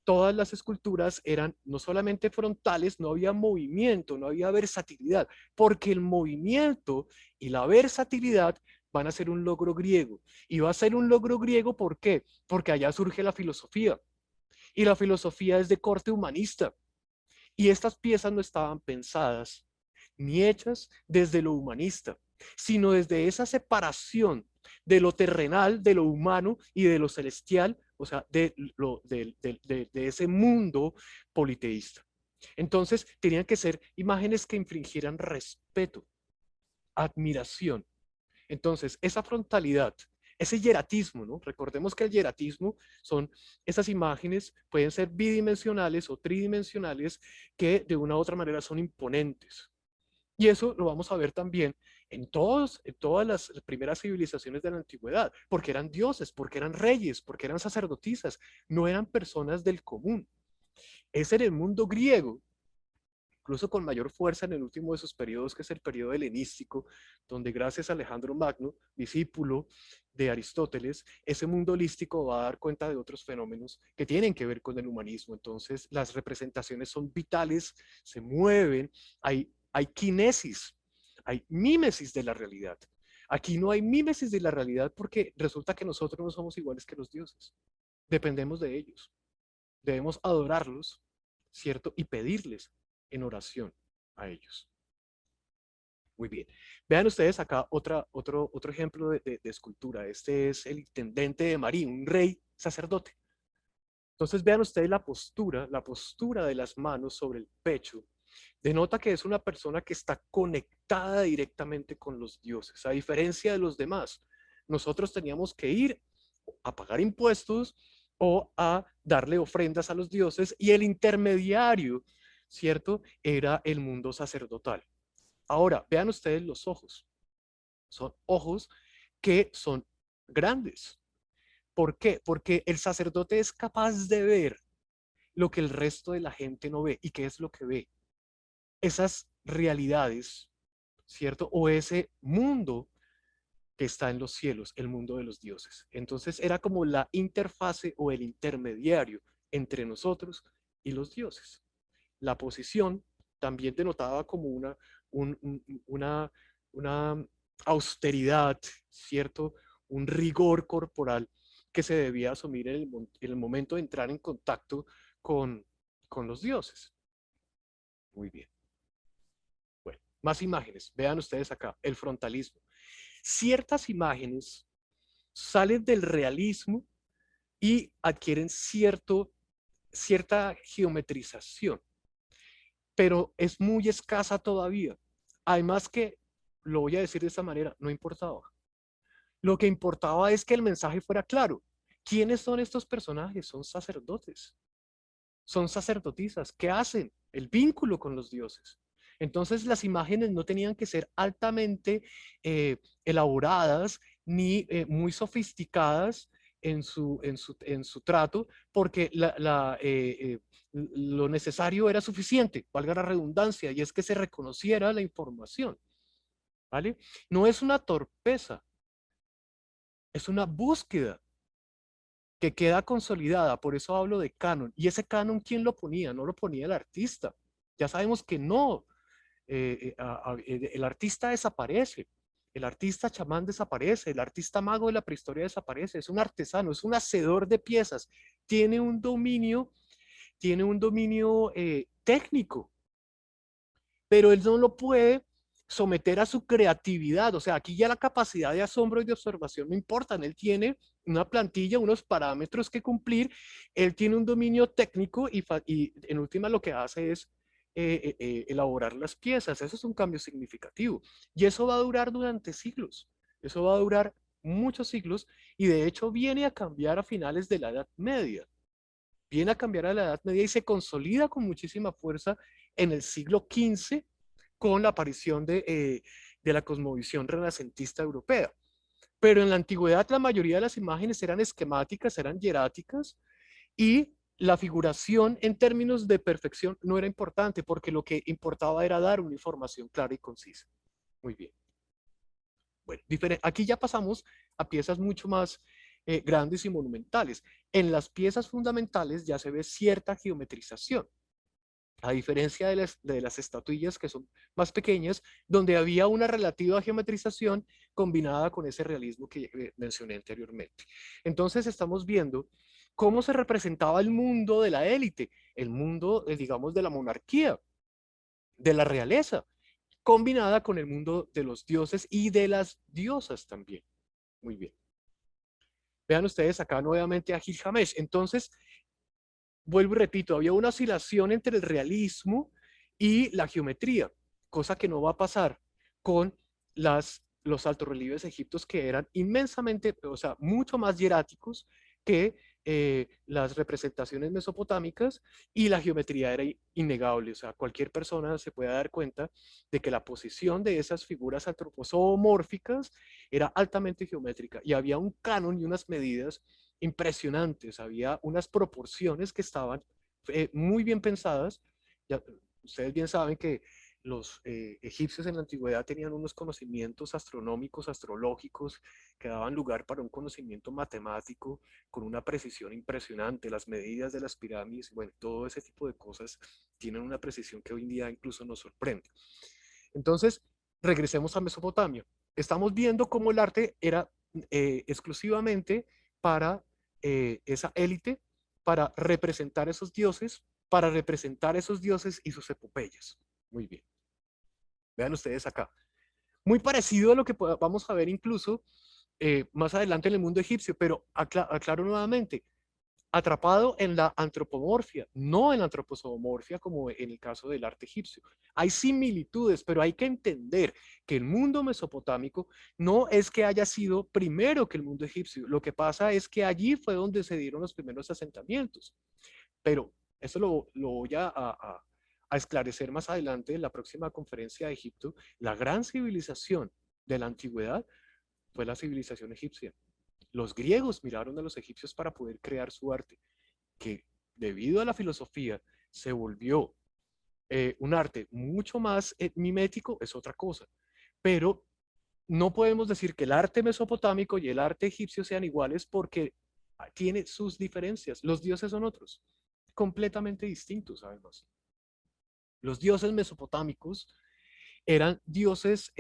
Todas las esculturas eran no solamente frontales, no había movimiento, no había versatilidad, porque el movimiento y la versatilidad van a ser un logro griego. Y va a ser un logro griego, ¿por qué? Porque allá surge la filosofía. Y la filosofía es de corte humanista. Y estas piezas no estaban pensadas ni hechas desde lo humanista, sino desde esa separación de lo terrenal, de lo humano y de lo celestial, o sea, de ese mundo politeísta. Entonces, tenían que ser imágenes que infringieran respeto, admiración. Entonces, esa frontalidad, ese hieratismo, ¿no? Recordemos que el hieratismo son esas imágenes, pueden ser bidimensionales o tridimensionales, que de una u otra manera son imponentes. Y eso lo vamos a ver también en todas las primeras civilizaciones de la antigüedad, porque eran dioses, porque eran reyes, porque eran sacerdotisas, no eran personas del común. Es en el mundo griego, incluso con mayor fuerza en el último de sus periodos, que es el periodo helenístico, donde gracias a Alejandro Magno, discípulo de Aristóteles, ese mundo holístico va a dar cuenta de otros fenómenos que tienen que ver con el humanismo. Entonces, las representaciones son vitales, se mueven, hay kinesis, hay mímesis de la realidad. Aquí no hay mímesis de la realidad porque resulta que nosotros no somos iguales que los dioses. Dependemos de ellos. Debemos adorarlos, ¿cierto? Y pedirles en oración a ellos. Muy bien. Vean ustedes acá otro ejemplo de escultura. Este es el intendente de Marí, un rey sacerdote. Entonces vean ustedes la postura de las manos sobre el pecho. Denota que es una persona que está conectada directamente con los dioses, a diferencia de los demás. Nosotros teníamos que ir a pagar impuestos o a darle ofrendas a los dioses y el intermediario, ¿cierto? Era el mundo sacerdotal. Ahora, vean ustedes los ojos. Son ojos que son grandes. ¿Por qué? Porque el sacerdote es capaz de ver lo que el resto de la gente no ve. ¿Y qué es lo que ve? Esas realidades, ¿cierto? O ese mundo que está en los cielos, el mundo de los dioses. Entonces era como la interfase o el intermediario entre nosotros y los dioses. La posición también denotaba como una, una austeridad, ¿cierto? Un rigor corporal que se debía asumir en el momento de entrar en contacto con, con los dioses. Muy bien. Bueno, más imágenes. Vean ustedes acá, el frontalismo. Ciertas imágenes salen del realismo y adquieren cierta geometrización, pero es muy escasa todavía. Además que, lo voy a decir de esta manera, no importaba. Lo que importaba es que el mensaje fuera claro. ¿Quiénes son estos personajes? Son sacerdotes, son sacerdotisas. ¿Qué hacen? El vínculo con los dioses. Entonces las imágenes no tenían que ser altamente elaboradas ni muy sofisticadas en su trato, porque lo necesario era suficiente, valga la redundancia, y es que se reconociera la información, ¿vale? No es una torpeza, es una búsqueda que queda consolidada, por eso hablo de canon. ¿Y ese canon quién lo ponía? No lo ponía el artista. Ya sabemos que no, el artista desaparece, el artista chamán desaparece, el artista mago de la prehistoria desaparece, es un artesano, es un hacedor de piezas, tiene un dominio, técnico, pero él no lo puede someter a su creatividad. O sea, aquí ya la capacidad de asombro y de observación no importan. Él tiene una plantilla, unos parámetros que cumplir, él tiene un dominio técnico y en última lo que hace es elaborar las piezas. Eso es un cambio significativo. Y eso va a durar durante siglos. Eso va a durar muchos siglos y de hecho viene a cambiar a finales de la Edad Media. Viene a cambiar a la Edad Media y se consolida con muchísima fuerza en el siglo XV con la aparición de la cosmovisión renacentista europea. Pero en la antigüedad la mayoría de las imágenes eran esquemáticas, eran hieráticas y la figuración en términos de perfección no era importante porque lo que importaba era dar una información clara y concisa. Muy bien. Bueno, aquí ya pasamos a piezas mucho más grandes y monumentales. En las piezas fundamentales ya se ve cierta geometrización, a diferencia de las estatuillas que son más pequeñas, donde había una relativa geometrización combinada con ese realismo que mencioné anteriormente. Entonces estamos viendo cómo se representaba el mundo de la élite, el mundo, digamos, de la monarquía, de la realeza, combinada con el mundo de los dioses y de las diosas también. Muy bien. Vean ustedes acá nuevamente a Gilgamesh. Entonces, vuelvo y repito, había una oscilación entre el realismo y la geometría, cosa que no va a pasar con los altorrelieves egipcios que eran inmensamente, o sea, mucho más hieráticos que las representaciones mesopotámicas y la geometría era innegable. O sea, cualquier persona se puede dar cuenta de que la posición de esas figuras antropomórficas era altamente geométrica y había un canon y unas medidas impresionantes, había unas proporciones que estaban muy bien pensadas. Ya, ustedes bien saben que los egipcios en la antigüedad tenían unos conocimientos astronómicos, astrológicos, que daban lugar para un conocimiento matemático con una precisión impresionante. Las medidas de las pirámides, bueno, todo ese tipo de cosas tienen una precisión que hoy en día incluso nos sorprende. Entonces, regresemos a Mesopotamia. Estamos viendo cómo el arte era exclusivamente para esa élite, para representar esos dioses y sus epopeyas. Muy bien. Vean ustedes acá. Muy parecido a lo que vamos a ver incluso más adelante en el mundo egipcio, pero aclaro nuevamente, atrapado en la antropomorfia, no en la antroposomorfia como en el caso del arte egipcio. Hay similitudes, pero hay que entender que el mundo mesopotámico no es que haya sido primero que el mundo egipcio. Lo que pasa es que allí fue donde se dieron los primeros asentamientos. Pero eso lo voy a esclarecer más adelante en la próxima conferencia de Egipto. La gran civilización de la antigüedad fue la civilización egipcia. Los griegos miraron a los egipcios para poder crear su arte, que debido a la filosofía se volvió un arte mucho más mimético, es otra cosa. Pero no podemos decir que el arte mesopotámico y el arte egipcio sean iguales porque tiene sus diferencias. Los dioses son otros. completamente distintos, además. Los dioses mesopotámicos eran dioses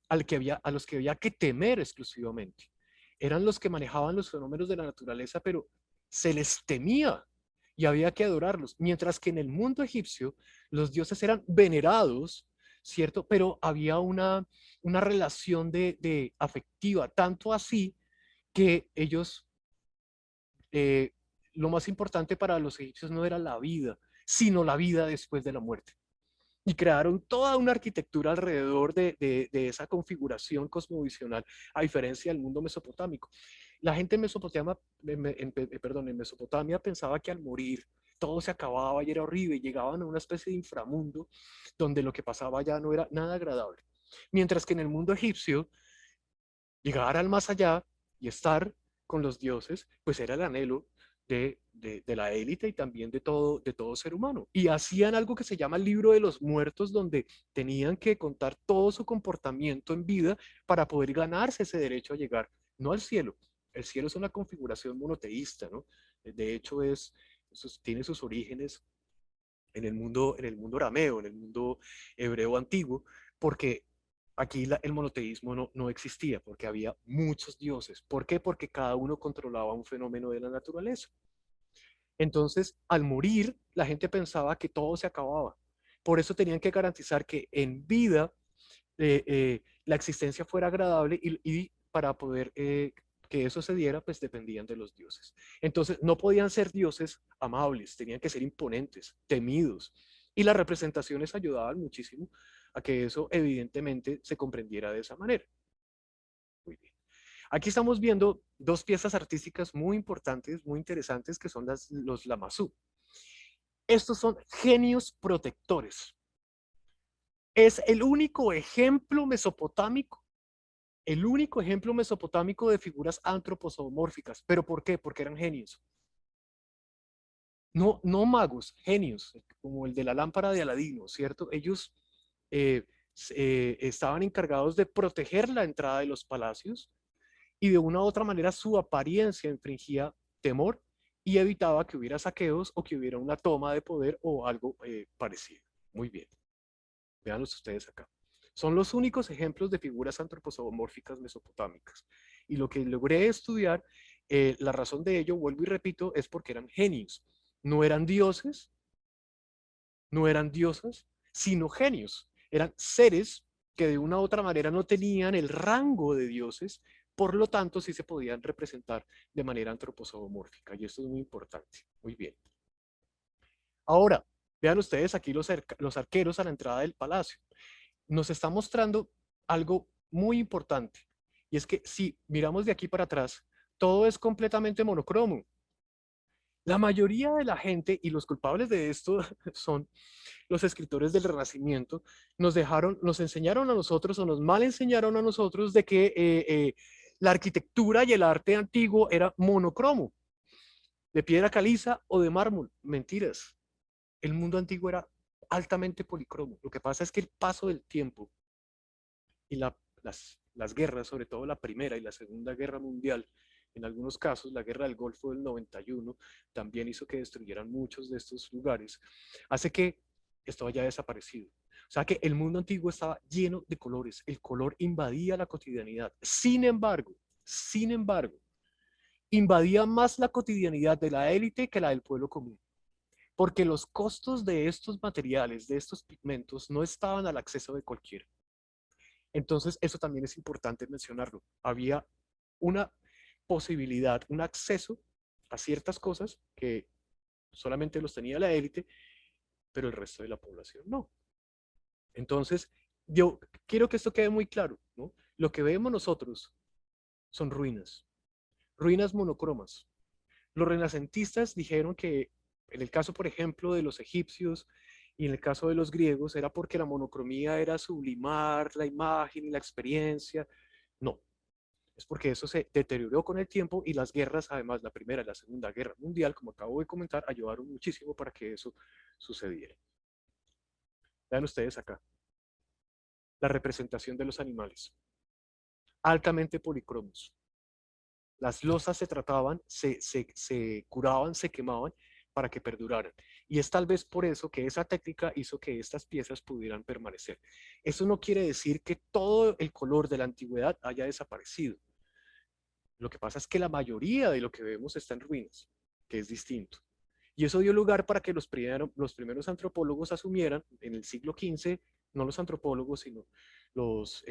a los que había que temer exclusivamente. Eran los que manejaban los fenómenos de la naturaleza, pero se les temía y había que adorarlos. Mientras que en el mundo egipcio los dioses eran venerados, ¿cierto? Pero había una relación de afectiva, tanto así que ellos, eh, lo más importante para los egipcios no era la vida, sino la vida después de la muerte y crearon toda una arquitectura alrededor de esa configuración cosmovisional, a diferencia del mundo mesopotámico. La gente en Mesopotamia, en Mesopotamia pensaba que al morir todo se acababa y era horrible, y llegaban a una especie de inframundo donde lo que pasaba ya no era nada agradable. Mientras que en el mundo egipcio, llegar al más allá y estar con los dioses, pues era el anhelo de la élite y también de todo ser humano. Y hacían algo que se llama el libro de los muertos, donde tenían que contar todo su comportamiento en vida para poder ganarse ese derecho a llegar, no al cielo. El cielo es una configuración monoteísta, ¿no? De hecho, tiene sus orígenes en el mundo arameo, en el mundo hebreo antiguo, porque aquí el monoteísmo no existía, porque había muchos dioses. ¿Por qué? Porque cada uno controlaba un fenómeno de la naturaleza. Entonces, al morir, la gente pensaba que todo se acababa. Por eso tenían que garantizar que en vida la existencia fuera agradable y para poder que eso se diera, pues dependían de los dioses. Entonces, no podían ser dioses amables, tenían que ser imponentes, temidos. Y las representaciones ayudaban muchísimo a que eso evidentemente se comprendiera de esa manera. Muy bien. Aquí estamos viendo dos piezas artísticas muy importantes, muy interesantes, que son los Lamassu. Estos son genios protectores. Es el único ejemplo mesopotámico de figuras antropomórficas. ¿Pero por qué? Porque eran genios. No magos, genios, como el de la lámpara de Aladino, ¿cierto? Ellos eh, estaban encargados de proteger la entrada de los palacios y de una u otra manera su apariencia infringía temor y evitaba que hubiera saqueos o que hubiera una toma de poder o algo parecido. Muy bien, véanlos ustedes acá. Son los únicos ejemplos de figuras antropomórficas mesopotámicas. Y lo que logré estudiar, la razón de ello, vuelvo y repito, es porque eran genios. No eran dioses, no eran diosas, sino genios. Eran seres que de una u otra manera no tenían el rango de dioses, por lo tanto sí se podían representar de manera antropomórfica. Y esto es muy importante. Muy bien. Ahora, vean ustedes aquí los arqueros a la entrada del palacio. Nos está mostrando algo muy importante. Y es que si miramos de aquí para atrás, todo es completamente monocromo. La mayoría de la gente, y los culpables de esto son los escritores del Renacimiento, nos enseñaron a nosotros o nos mal enseñaron a nosotros de que la arquitectura y el arte antiguo era monocromo, de piedra caliza o de mármol. Mentiras. El mundo antiguo era altamente policromo. Lo que pasa es que el paso del tiempo y las guerras, sobre todo la Primera y la Segunda Guerra Mundial, en algunos casos la Guerra del Golfo del 91 también hizo que destruyeran muchos de estos lugares, hace que esto haya desaparecido. O sea que el mundo antiguo estaba lleno de colores, el color invadía la cotidianidad. Sin embargo, invadía más la cotidianidad de la élite que la del pueblo común, porque los costos de estos materiales, de estos pigmentos, no estaban al acceso de cualquiera. Entonces, eso también es importante mencionarlo. Había una posibilidad, un acceso a ciertas cosas que solamente los tenía la élite, pero el resto de la población no. Entonces, yo quiero que esto quede muy claro, ¿no? Lo que vemos nosotros son ruinas, ruinas monocromas. Los renacentistas dijeron que en el caso, por ejemplo, de los egipcios y en el caso de los griegos, era porque la monocromía era sublimar la imagen y la experiencia. No, es porque eso se deterioró con el tiempo y las guerras, además la Primera y la Segunda Guerra Mundial, como acabo de comentar, ayudaron muchísimo para que eso sucediera. Vean ustedes acá, la representación de los animales, altamente policromos. Las losas se trataban, se curaban, se quemaban para que perduraran. Y es tal vez por eso que esa técnica hizo que estas piezas pudieran permanecer. Eso no quiere decir que todo el color de la antigüedad haya desaparecido. Lo que pasa es que la mayoría de lo que vemos está en ruinas, que es distinto. Y eso dio lugar para que los primeros antropólogos asumieran en el siglo XV, no los antropólogos, sino los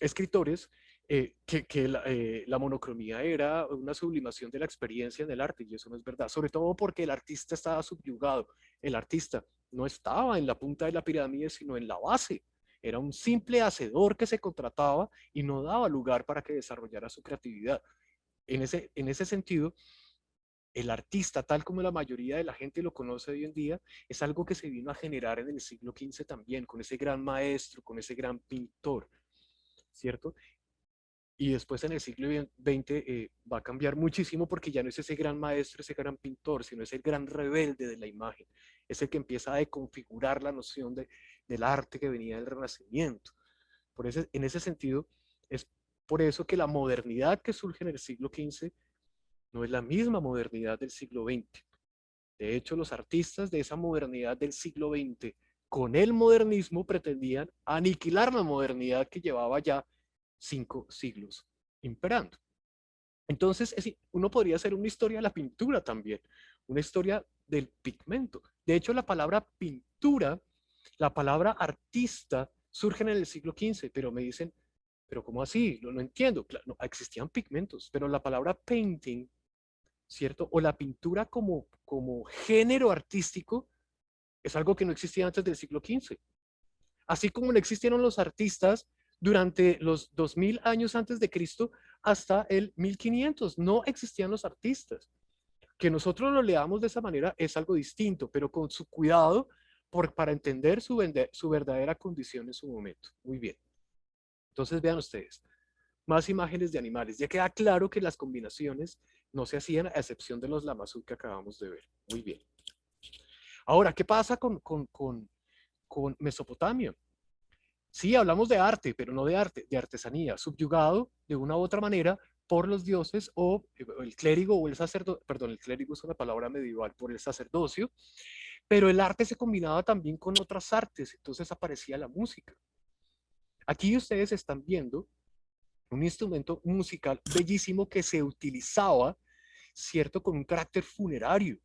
escritores, la monocromía era una sublimación de la experiencia en el arte, y eso no es verdad, sobre todo porque el artista estaba subyugado. El artista no estaba en la punta de la pirámide, sino en la base. Era un simple hacedor que se contrataba y no daba lugar para que desarrollara su creatividad. En ese sentido, el artista, tal como la mayoría de la gente lo conoce hoy en día, es algo que se vino a generar en el siglo XV también, con ese gran maestro, con ese gran pintor, ¿cierto? Y después en el siglo XX va a cambiar muchísimo porque ya no es ese gran maestro, ese gran pintor, sino es el gran rebelde de la imagen. Es el que empieza a deconfigurar la noción del arte que venía del Renacimiento. En ese sentido, es por eso que la modernidad que surge en el siglo XV no es la misma modernidad del siglo XX. De hecho, los artistas de esa modernidad del siglo XX, con el modernismo, pretendían aniquilar la modernidad que llevaba ya 5 siglos imperando. Entonces, uno podría hacer una historia de la pintura también, una historia del pigmento. De hecho, la palabra pintura, la palabra artista, surgen en el siglo XV, pero me dicen, pero ¿cómo así? No entiendo. Claro, no, existían pigmentos, pero la palabra painting, ¿cierto? O la pintura como género artístico es algo que no existía antes del siglo XV. Así como no existieron los artistas durante los 2000 años antes de Cristo hasta el 1500. No existían los artistas. Que nosotros lo leamos de esa manera es algo distinto, pero con su cuidado para entender su verdadera condición en su momento. Muy bien. Entonces vean ustedes, más imágenes de animales. Ya queda claro que las combinaciones no se hacían a excepción de los Lamazú que acabamos de ver. Muy bien. Ahora, ¿qué pasa con Mesopotamia? Sí, hablamos de arte, pero no de arte, de artesanía, subyugado de una u otra manera por los dioses o el clérigo o el sacerdote, perdón, el clérigo es una palabra medieval por el sacerdocio, pero el arte se combinaba también con otras artes, entonces aparecía la música. Aquí ustedes están viendo un instrumento musical bellísimo que se utilizaba, ¿cierto?, con un carácter funerario.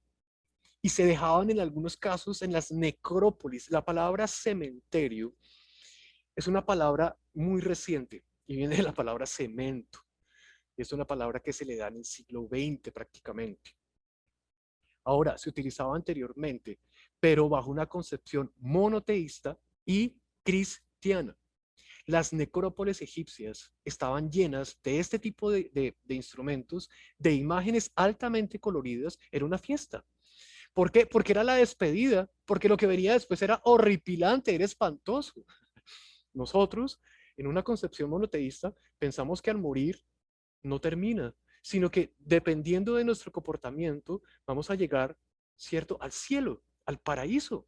Y se dejaban en algunos casos en las necrópolis. La palabra cementerio es una palabra muy reciente y viene de la palabra cemento. Es una palabra que se le da en el siglo XX prácticamente. Ahora, se utilizaba anteriormente, pero bajo una concepción monoteísta y cristiana. Las necrópolis egipcias estaban llenas de este tipo de instrumentos, de imágenes altamente coloridas. Era una fiesta. ¿Por qué? Porque era la despedida, porque lo que venía después era horripilante, era espantoso. Nosotros, en una concepción monoteísta, pensamos que al morir no termina, sino que dependiendo de nuestro comportamiento, vamos a llegar, ¿cierto?, al cielo, al paraíso.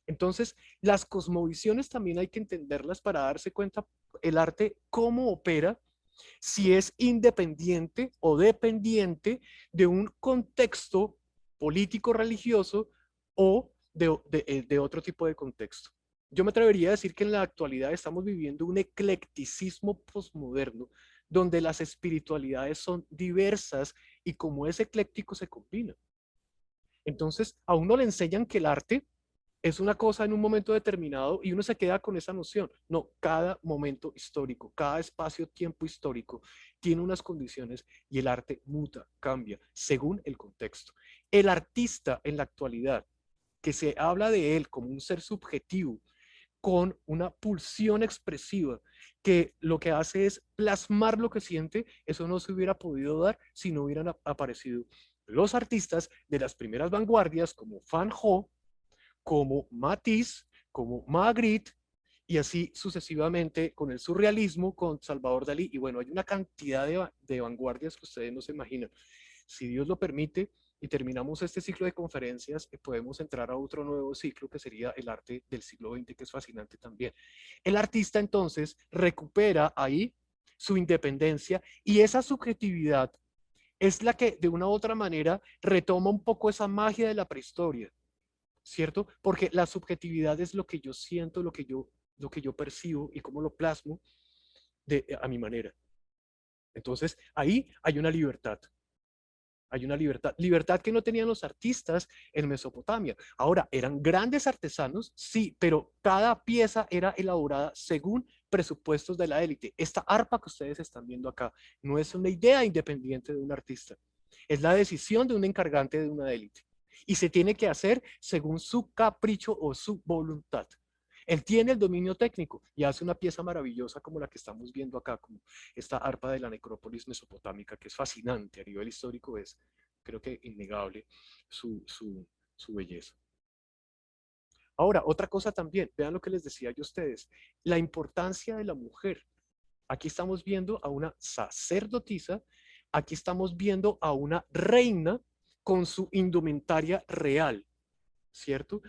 Entonces, las cosmovisiones también hay que entenderlas para darse cuenta el arte cómo opera, si es independiente o dependiente de un contexto político religioso o de otro tipo de contexto. Yo me atrevería a decir que en la actualidad estamos viviendo un eclecticismo posmoderno donde las espiritualidades son diversas y como es ecléctico se combina. Entonces, a uno le enseñan que el arte es una cosa en un momento determinado y uno se queda con esa noción. No, cada momento histórico, cada espacio-tiempo histórico tiene unas condiciones y el arte muta, cambia según el contexto. El artista en la actualidad, que se habla de él como un ser subjetivo, con una pulsión expresiva, que lo que hace es plasmar lo que siente, eso no se hubiera podido dar si no hubieran aparecido los artistas de las primeras vanguardias como Van Gogh, como Matisse, como Magritte, y así sucesivamente con el surrealismo, con Salvador Dalí, y bueno, hay una cantidad de vanguardias que ustedes no se imaginan. Si Dios lo permite y terminamos este ciclo de conferencias, podemos entrar a otro nuevo ciclo que sería el arte del siglo XX, que es fascinante también. El artista entonces recupera ahí su independencia y esa subjetividad es la que de una u otra manera retoma un poco esa magia de la prehistoria, ¿cierto? Porque la subjetividad es lo que yo siento, lo que yo percibo y cómo lo plasmo a mi manera. Entonces, ahí hay una libertad. Hay una libertad, libertad que no tenían los artistas en Mesopotamia. Ahora, eran grandes artesanos, sí, pero cada pieza era elaborada según presupuestos de la élite. Esta arpa que ustedes están viendo acá no es una idea independiente de un artista, es la decisión de un encargante de una élite. Y se tiene que hacer según su capricho o su voluntad. Él tiene el dominio técnico y hace una pieza maravillosa como la que estamos viendo acá, como esta arpa de la necrópolis mesopotámica, que es fascinante a nivel histórico, es creo que innegable su belleza. Ahora, otra cosa también, vean lo que les decía yo a ustedes, la importancia de la mujer. Aquí estamos viendo a una sacerdotisa, aquí estamos viendo a una reina con su indumentaria real, ¿cierto?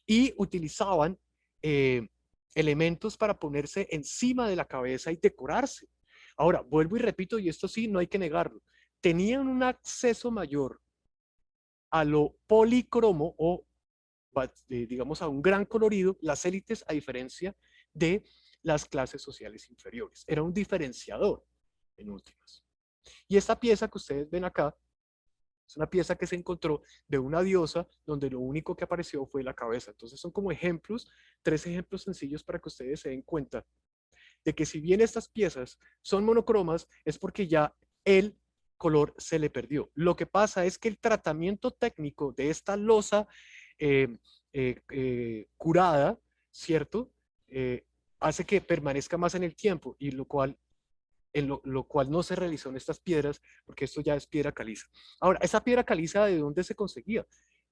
Y utilizaban eh, elementos para ponerse encima de la cabeza y decorarse. Ahora, vuelvo y repito, y esto sí, no hay que negarlo, tenían un acceso mayor a lo policromo o, digamos, a un gran colorido, las élites, a diferencia de las clases sociales inferiores. Era un diferenciador, en últimas. Y esta pieza que ustedes ven acá es una pieza que se encontró de una diosa donde lo único que apareció fue la cabeza. Entonces son como ejemplos, 3 ejemplos sencillos para que ustedes se den cuenta de que si bien estas piezas son monocromas, es porque ya el color se le perdió. Lo que pasa es que el tratamiento técnico de esta losa eh, curada, ¿cierto? Hace que permanezca más en el tiempo y lo cual no se realizó en estas piedras, porque esto ya es piedra caliza. Ahora, ¿esa piedra caliza de dónde se conseguía?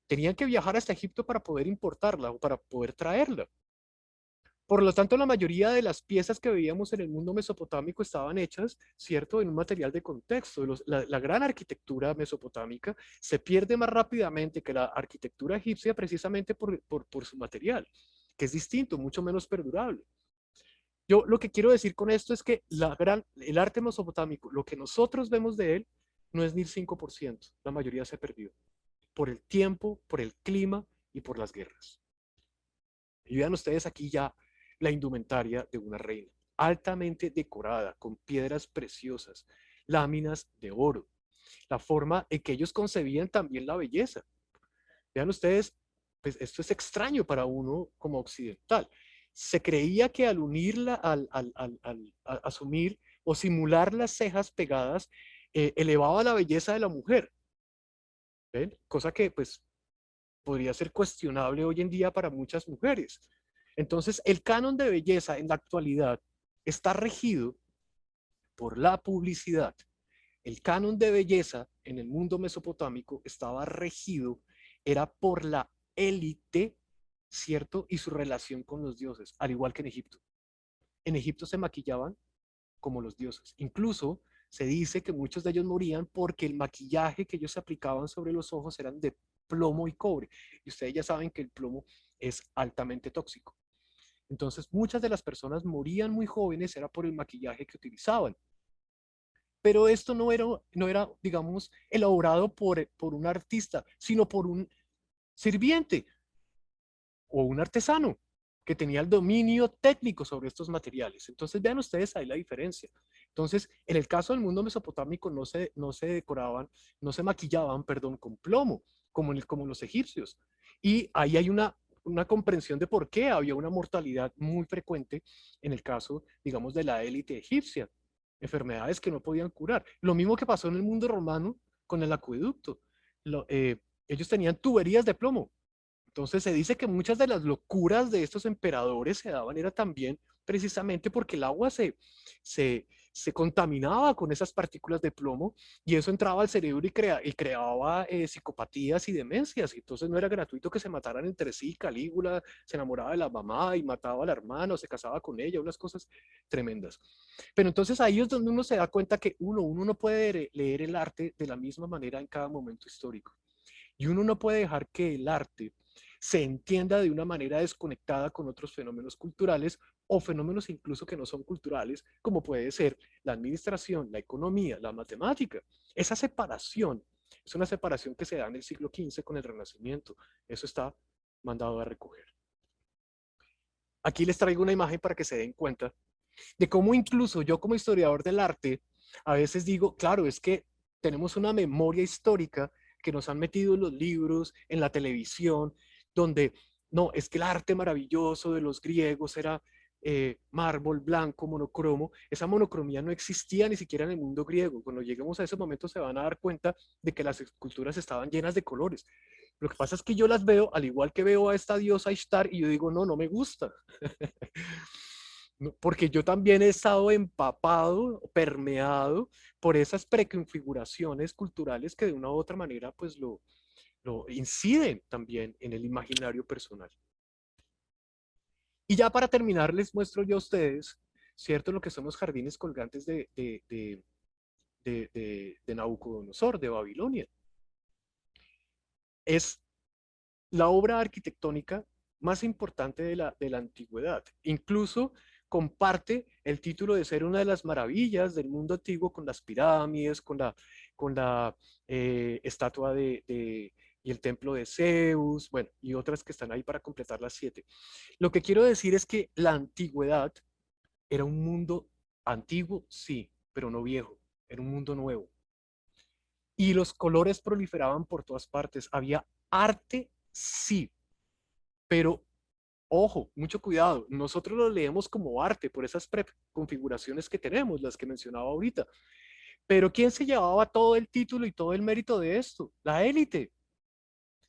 Tenían que viajar hasta Egipto para poder importarla o para poder traerla. Por lo tanto, la mayoría de las piezas que veíamos en el mundo mesopotámico estaban hechas, ¿cierto?, en un material de contexto. La gran arquitectura mesopotámica se pierde más rápidamente que la arquitectura egipcia precisamente por su material, que es distinto, mucho menos perdurable. Yo lo que quiero decir con esto es que el arte mesopotámico, lo que nosotros vemos de él, no es ni el 5%. La mayoría se ha perdido por el tiempo, por el clima y por las guerras. Y vean ustedes aquí ya la indumentaria de una reina, altamente decorada, con piedras preciosas, láminas de oro, la forma en que ellos concebían también la belleza. Vean ustedes, pues esto es extraño para uno como occidental. Se creía que al unirla, al asumir o simular las cejas pegadas, elevaba la belleza de la mujer. ¿Ven? Cosa que pues podría ser cuestionable hoy en día para muchas mujeres. Entonces, el canon de belleza en la actualidad está regido por la publicidad. El canon de belleza en el mundo mesopotámico estaba regido, era por la élite, ¿cierto? Y su relación con los dioses, al igual que en Egipto. En Egipto se maquillaban como los dioses. Incluso se dice que muchos de ellos morían porque el maquillaje que ellos se aplicaban sobre los ojos eran de plomo y cobre. Y ustedes ya saben que el plomo es altamente tóxico. Entonces, muchas de las personas morían muy jóvenes, era por el maquillaje que utilizaban. Pero esto no era, digamos, elaborado por un artista, sino por un sirviente o un artesano que tenía el dominio técnico sobre estos materiales. Entonces, vean ustedes ahí la diferencia. Entonces, en el caso del mundo mesopotámico no se decoraban, no se maquillaban, perdón, con plomo, como los egipcios. Y ahí hay una comprensión de por qué había una mortalidad muy frecuente en el caso, digamos, de la élite egipcia. Enfermedades que no podían curar. Lo mismo que pasó en el mundo romano con el acueducto. Ellos tenían tuberías de plomo. Entonces se dice que muchas de las locuras de estos emperadores se daban era también precisamente porque el agua se contaminaba con esas partículas de plomo y eso entraba al cerebro y creaba psicopatías y demencias. Entonces no era gratuito que se mataran entre sí. Calígula se enamoraba de la mamá y mataba a la hermana o se casaba con ella, unas cosas tremendas. Pero entonces ahí es donde uno se da cuenta que uno no puede leer el arte de la misma manera en cada momento histórico. Y uno no puede dejar que el arte se entienda de una manera desconectada con otros fenómenos culturales o fenómenos incluso que no son culturales, como puede ser la administración, la economía, la matemática. Esa separación es una separación que se da en el siglo XV con el Renacimiento. Eso está mandado a recoger. Aquí les traigo una imagen para que se den cuenta de cómo incluso yo como historiador del arte, a veces digo, claro, es que tenemos una memoria histórica que nos han metido en los libros, en la televisión, donde no, es que el arte maravilloso de los griegos era mármol blanco, monocromo. Esa monocromía no existía ni siquiera en el mundo griego. Cuando lleguemos a ese momento se van a dar cuenta de que las esculturas estaban llenas de colores. Lo que pasa es que yo las veo, al igual que veo a esta diosa Ishtar, y yo digo, no, no me gusta. Porque yo también he estado empapado, permeado por esas preconfiguraciones culturales que de una u otra manera pues lo inciden también en el imaginario personal. Y ya para terminar les muestro yo a ustedes, ¿cierto? Lo que son los jardines colgantes de Nabucodonosor, de Babilonia. Es la obra arquitectónica más importante de la antigüedad. Incluso comparte el título de ser una de las maravillas del mundo antiguo con las pirámides, con la estatua y el templo de Zeus, bueno, y otras que están ahí para completar las 7. Lo que quiero decir es que la antigüedad era un mundo antiguo, sí, pero no viejo, era un mundo nuevo. Y los colores proliferaban por todas partes. Había arte, sí, pero ojo, mucho cuidado. Nosotros lo leemos como arte por esas configuraciones que tenemos, las que mencionaba ahorita. Pero ¿quién se llevaba todo el título y todo el mérito de esto? La élite.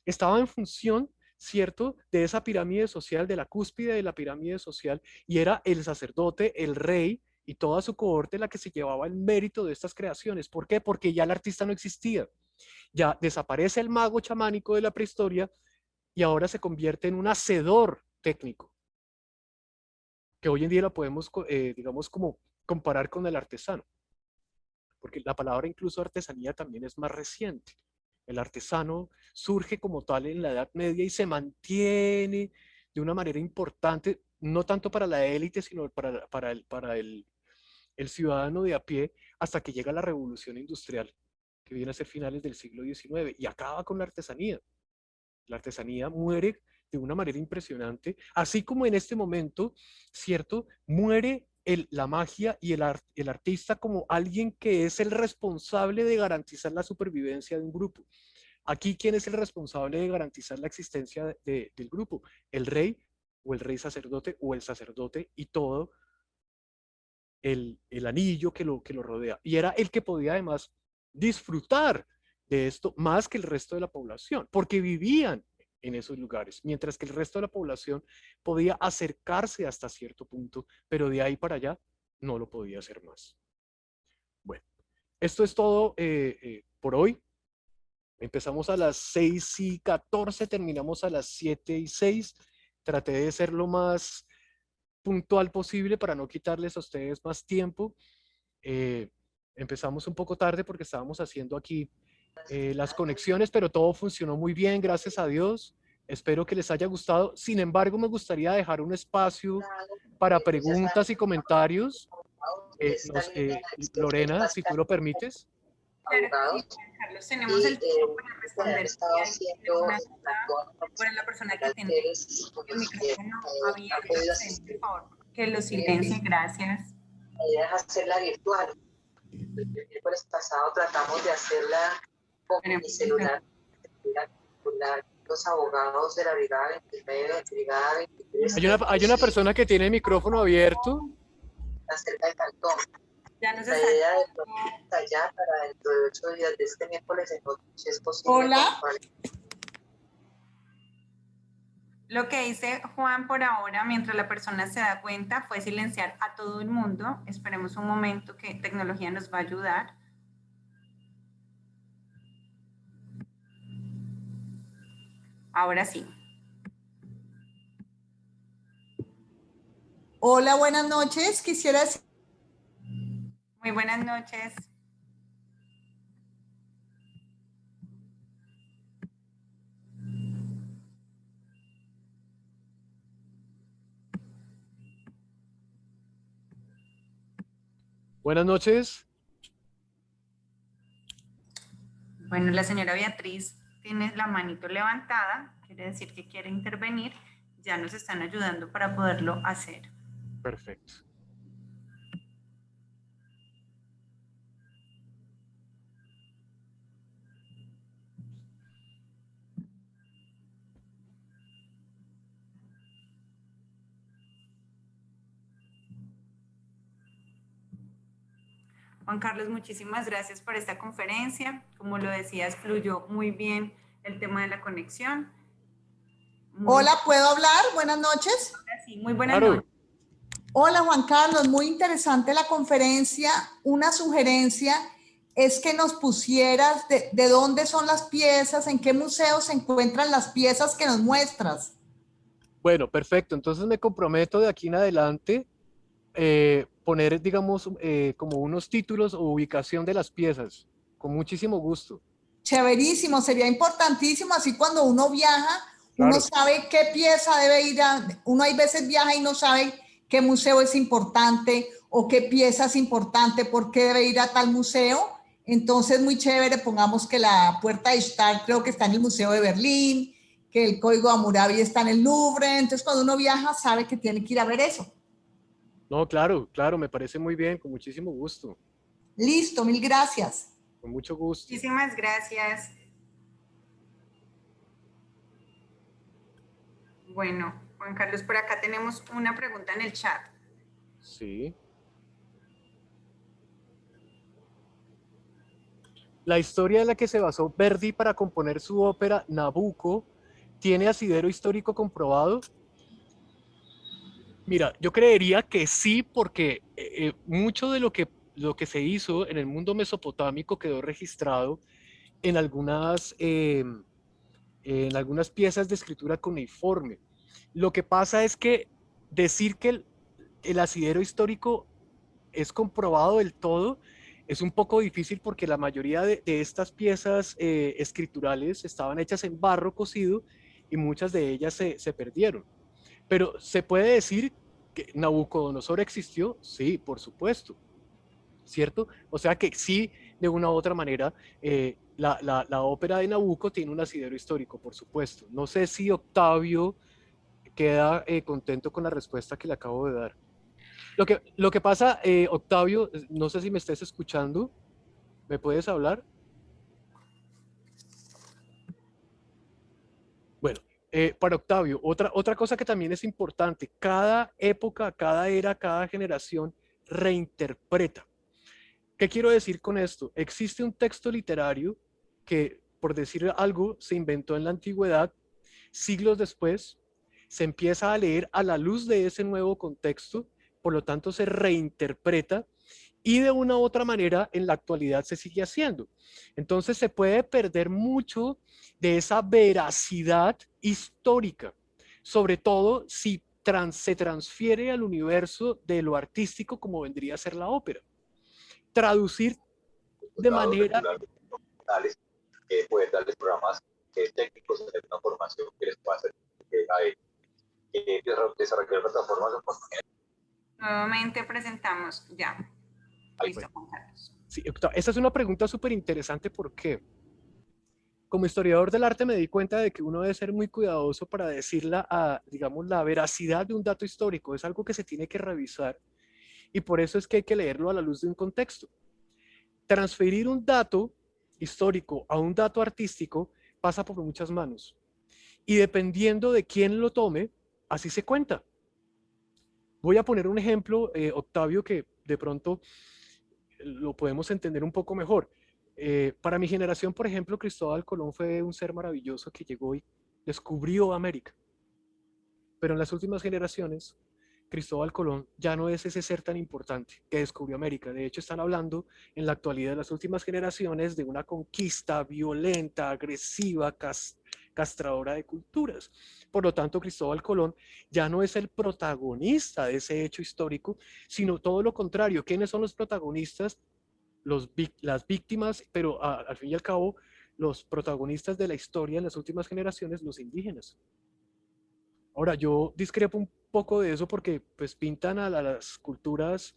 Estaba en función, ¿cierto?, de esa pirámide social, de la cúspide de la pirámide social, y era el sacerdote, el rey y toda su cohorte la que se llevaba el mérito de estas creaciones. ¿Por qué? Porque ya el artista no existía. Ya desaparece el mago chamánico de la prehistoria y ahora se convierte en un hacedor técnico, que hoy en día lo podemos, digamos, como comparar con el artesano, porque la palabra incluso artesanía también es más reciente. El artesano surge como tal en la Edad Media y se mantiene de una manera importante, no tanto para la élite, sino para el ciudadano de a pie, hasta que llega la revolución industrial, que viene a ser finales del siglo XIX y acaba con la artesanía. La artesanía muere de una manera impresionante, así como en este momento, ¿cierto? Muere la magia y el artista como alguien que es el responsable de garantizar la supervivencia de un grupo. Aquí, ¿quién es el responsable de garantizar la existencia del grupo? El rey o el rey sacerdote o el sacerdote y todo el anillo que lo rodea. Y era el que podía además disfrutar de esto más que el resto de la población, porque vivían en esos lugares, mientras que el resto de la población podía acercarse hasta cierto punto, pero de ahí para allá no lo podía hacer más. Bueno, esto es todo por hoy. Empezamos a las 6:14, terminamos a las 7:06. Traté de ser lo más puntual posible para no quitarles a ustedes más tiempo. Eh, Empezamos un poco tarde porque estábamos haciendo aquí las conexiones, pero todo funcionó muy bien, gracias a Dios. Espero que les haya gustado. Sin embargo, me gustaría dejar un espacio para preguntas y comentarios. Lorena, si tú lo permites. Claro que sí, Juan Carlos, tenemos el tiempo para responder si alguien tiene una duda para la persona que tiene el micrófono abierto, por favor, que lo silencie, gracias. La idea es hacerla virtual. El miércoles pasado tratamos de hacerla con mi celular. Los abogados de la Brigada 29, Brigada 23. Hay una persona que tiene el micrófono abierto. Acerca del cantón. Ya nos la idea de allá para dentro de 8 días de este miércoles en noche es posible. Hola. Lo que dice Juan por ahora, mientras la persona se da cuenta, fue silenciar a todo el mundo. Esperemos un momento que tecnología nos va a ayudar. Ahora sí. Hola, buenas noches. Quisiera... Muy buenas noches. Buenas noches. Bueno, la señora Beatriz tiene la manito levantada, quiere decir que quiere intervenir. Ya nos están ayudando para poderlo hacer. Perfecto. Juan Carlos, muchísimas gracias por esta conferencia. Como lo decías, fluyó muy bien el tema de la conexión. Hola, ¿puedo hablar? Buenas noches. Sí, muy buenas Claro. noches. Hola, Juan Carlos, muy interesante la conferencia. Una sugerencia es que nos pusieras de dónde son las piezas, en qué museo se encuentran las piezas que nos muestras. Bueno, perfecto. Entonces me comprometo de aquí en adelante poner, digamos, como unos títulos o ubicación de las piezas. Con muchísimo gusto. Chéverísimo, sería importantísimo, así cuando uno viaja, uno Claro. sabe qué pieza debe ir a, uno hay veces viaja y no sabe qué museo es importante o qué pieza es importante, por qué debe ir a tal museo. Entonces, muy chévere, pongamos que la puerta de Star creo que está en el Museo de Berlín, que el Código Hammurabi está en el Louvre, entonces cuando uno viaja sabe que tiene que ir a ver eso. No, claro, claro, me parece muy bien, con muchísimo gusto. Listo, mil gracias. Con mucho gusto. Muchísimas gracias. Bueno, Juan Carlos, por acá tenemos una pregunta en el chat. Sí. La historia en la que se basó Verdi para componer su ópera Nabucco tiene asidero histórico comprobado. Mira, yo creería que sí, porque mucho de lo que se hizo en el mundo mesopotámico quedó registrado en en algunas piezas de escritura cuneiforme. Lo que pasa es que decir que el asidero histórico es comprobado del todo es un poco difícil porque la mayoría de estas piezas escriturales estaban hechas en barro cocido y muchas de ellas se perdieron. Pero ¿se puede decir que Nabucodonosor existió? Sí, por supuesto, ¿cierto? O sea que sí, de una u otra manera, la ópera de Nabucco tiene un asidero histórico, por supuesto. No sé si Octavio queda contento con la respuesta que le acabo de dar. Lo que pasa, Octavio, no sé si me estés escuchando, ¿me puedes hablar? Bueno, para Octavio, otra cosa que también es importante, cada época, cada era, cada generación reinterpreta. ¿Qué quiero decir con esto? Existe un texto literario que, por decir algo, se inventó en la antigüedad, siglos después, se empieza a leer a la luz de ese nuevo contexto, por lo tanto se reinterpreta y de una u otra manera en la actualidad se sigue haciendo. Entonces se puede perder mucho de esa veracidad histórica, sobre todo si se transfiere al universo de lo artístico como vendría a ser la ópera. Traducir de manera... Pueden darles programas técnicos, hacer una formación que les pueda hacer desarrollar plataformas. Nuevamente presentamos ya. Listo, Juan Carlos. Sí, esa es una pregunta súper interesante porque como historiador del arte me di cuenta de que uno debe ser muy cuidadoso para decir digamos, la veracidad de un dato histórico. Es algo que se tiene que revisar y por eso es que hay que leerlo a la luz de un contexto. Transferir un dato histórico a un dato artístico pasa por muchas manos y dependiendo de quién lo tome, así se cuenta. Voy a poner un ejemplo, Octavio, que de pronto lo podemos entender un poco mejor. Para mi generación, por ejemplo, Cristóbal Colón fue un ser maravilloso que llegó y descubrió América. Pero en las últimas generaciones, Cristóbal Colón ya no es ese ser tan importante que descubrió América. De hecho, están hablando en la actualidad de las últimas generaciones de una conquista violenta, agresiva, castradora de culturas. Por lo tanto, Cristóbal Colón ya no es el protagonista de ese hecho histórico, sino todo lo contrario. ¿Quiénes son los protagonistas? Las víctimas, pero al fin y al cabo, los protagonistas de la historia en las últimas generaciones, los indígenas. Ahora, yo discrepo un poco de eso porque pues pintan a las culturas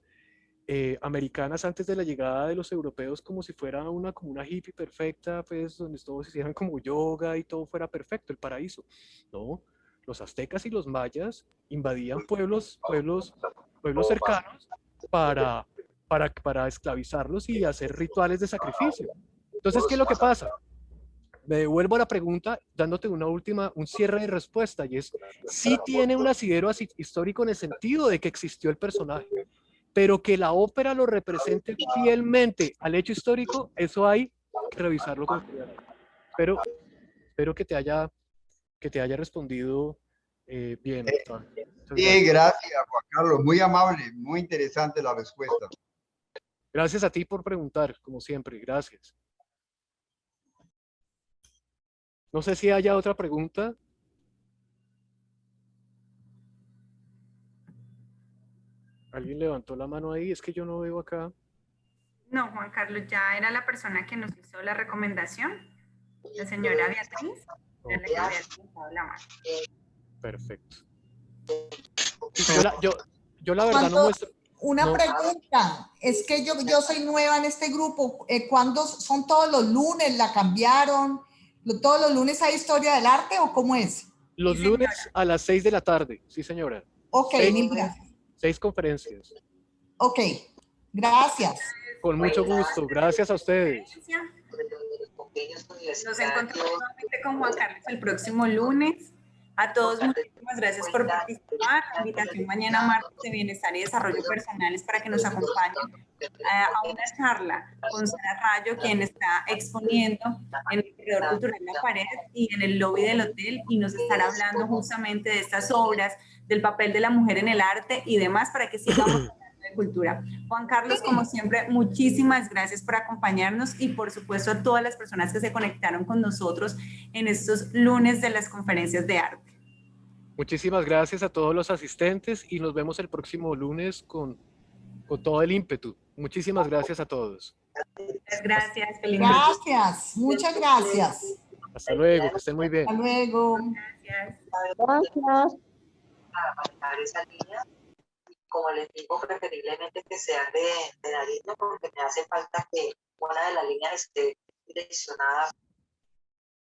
americanas antes de la llegada de los europeos, como si fuera una comuna hippie perfecta, pues donde todos hicieran como yoga y todo fuera perfecto, el paraíso. No, los aztecas y los mayas invadían pueblos cercanos para esclavizarlos y hacer rituales de sacrificio. Entonces, ¿qué es lo que pasa? Me devuelvo a la pregunta dándote un cierre de respuesta, y es, sí tiene un asidero histórico en el sentido de que existió el personaje, pero que la ópera lo represente fielmente al hecho histórico, eso hay que revisarlo con cuidado. Espero que te haya respondido bien, Octavio. Sí, gracias, Juan Carlos. Muy amable, muy interesante la respuesta. Gracias a ti por preguntar, como siempre. Gracias. No sé si haya otra pregunta. ¿Alguien levantó la mano ahí? Es que yo no veo acá. No, Juan Carlos, ya era la persona que nos hizo la recomendación, la señora Beatriz. Okay. Que había levantado la mano. Perfecto. Yo la verdad no muestro. Una pregunta, es que yo soy nueva en este grupo. ¿Cuándo son todos los lunes? ¿La cambiaron? ¿Todos los lunes hay historia del arte o cómo es? Los lunes a las 6 de la tarde, sí señora. Ok, mil gracias. 6 conferencias. Ok, gracias. Con mucho gusto, gracias a ustedes. Nos encontramos nuevamente con Juan Carlos el próximo lunes. A todos muchísimas gracias por participar. La invitación mañana martes de Bienestar y Desarrollo Personales para que nos acompañen a una charla con Sara Rayo, quien está exponiendo en el Corredor Cultural La Pared y en el lobby del hotel, y nos estará hablando justamente de estas obras, del papel de la mujer en el arte y demás, para que sigamos hablando de cultura. Juan Carlos, como siempre, muchísimas gracias por acompañarnos, y por supuesto a todas las personas que se conectaron con nosotros en estos lunes de las conferencias de arte. Muchísimas gracias a todos los asistentes y nos vemos el próximo lunes con todo el ímpetu. Muchísimas gracias a todos. Gracias. Gracias, muchas gracias. Hasta luego, que estén muy bien. Hasta luego. Gracias. Gracias. Para manejar esa línea, como les digo, preferiblemente que sean de nariz, porque me hace falta que una de las líneas esté direccionada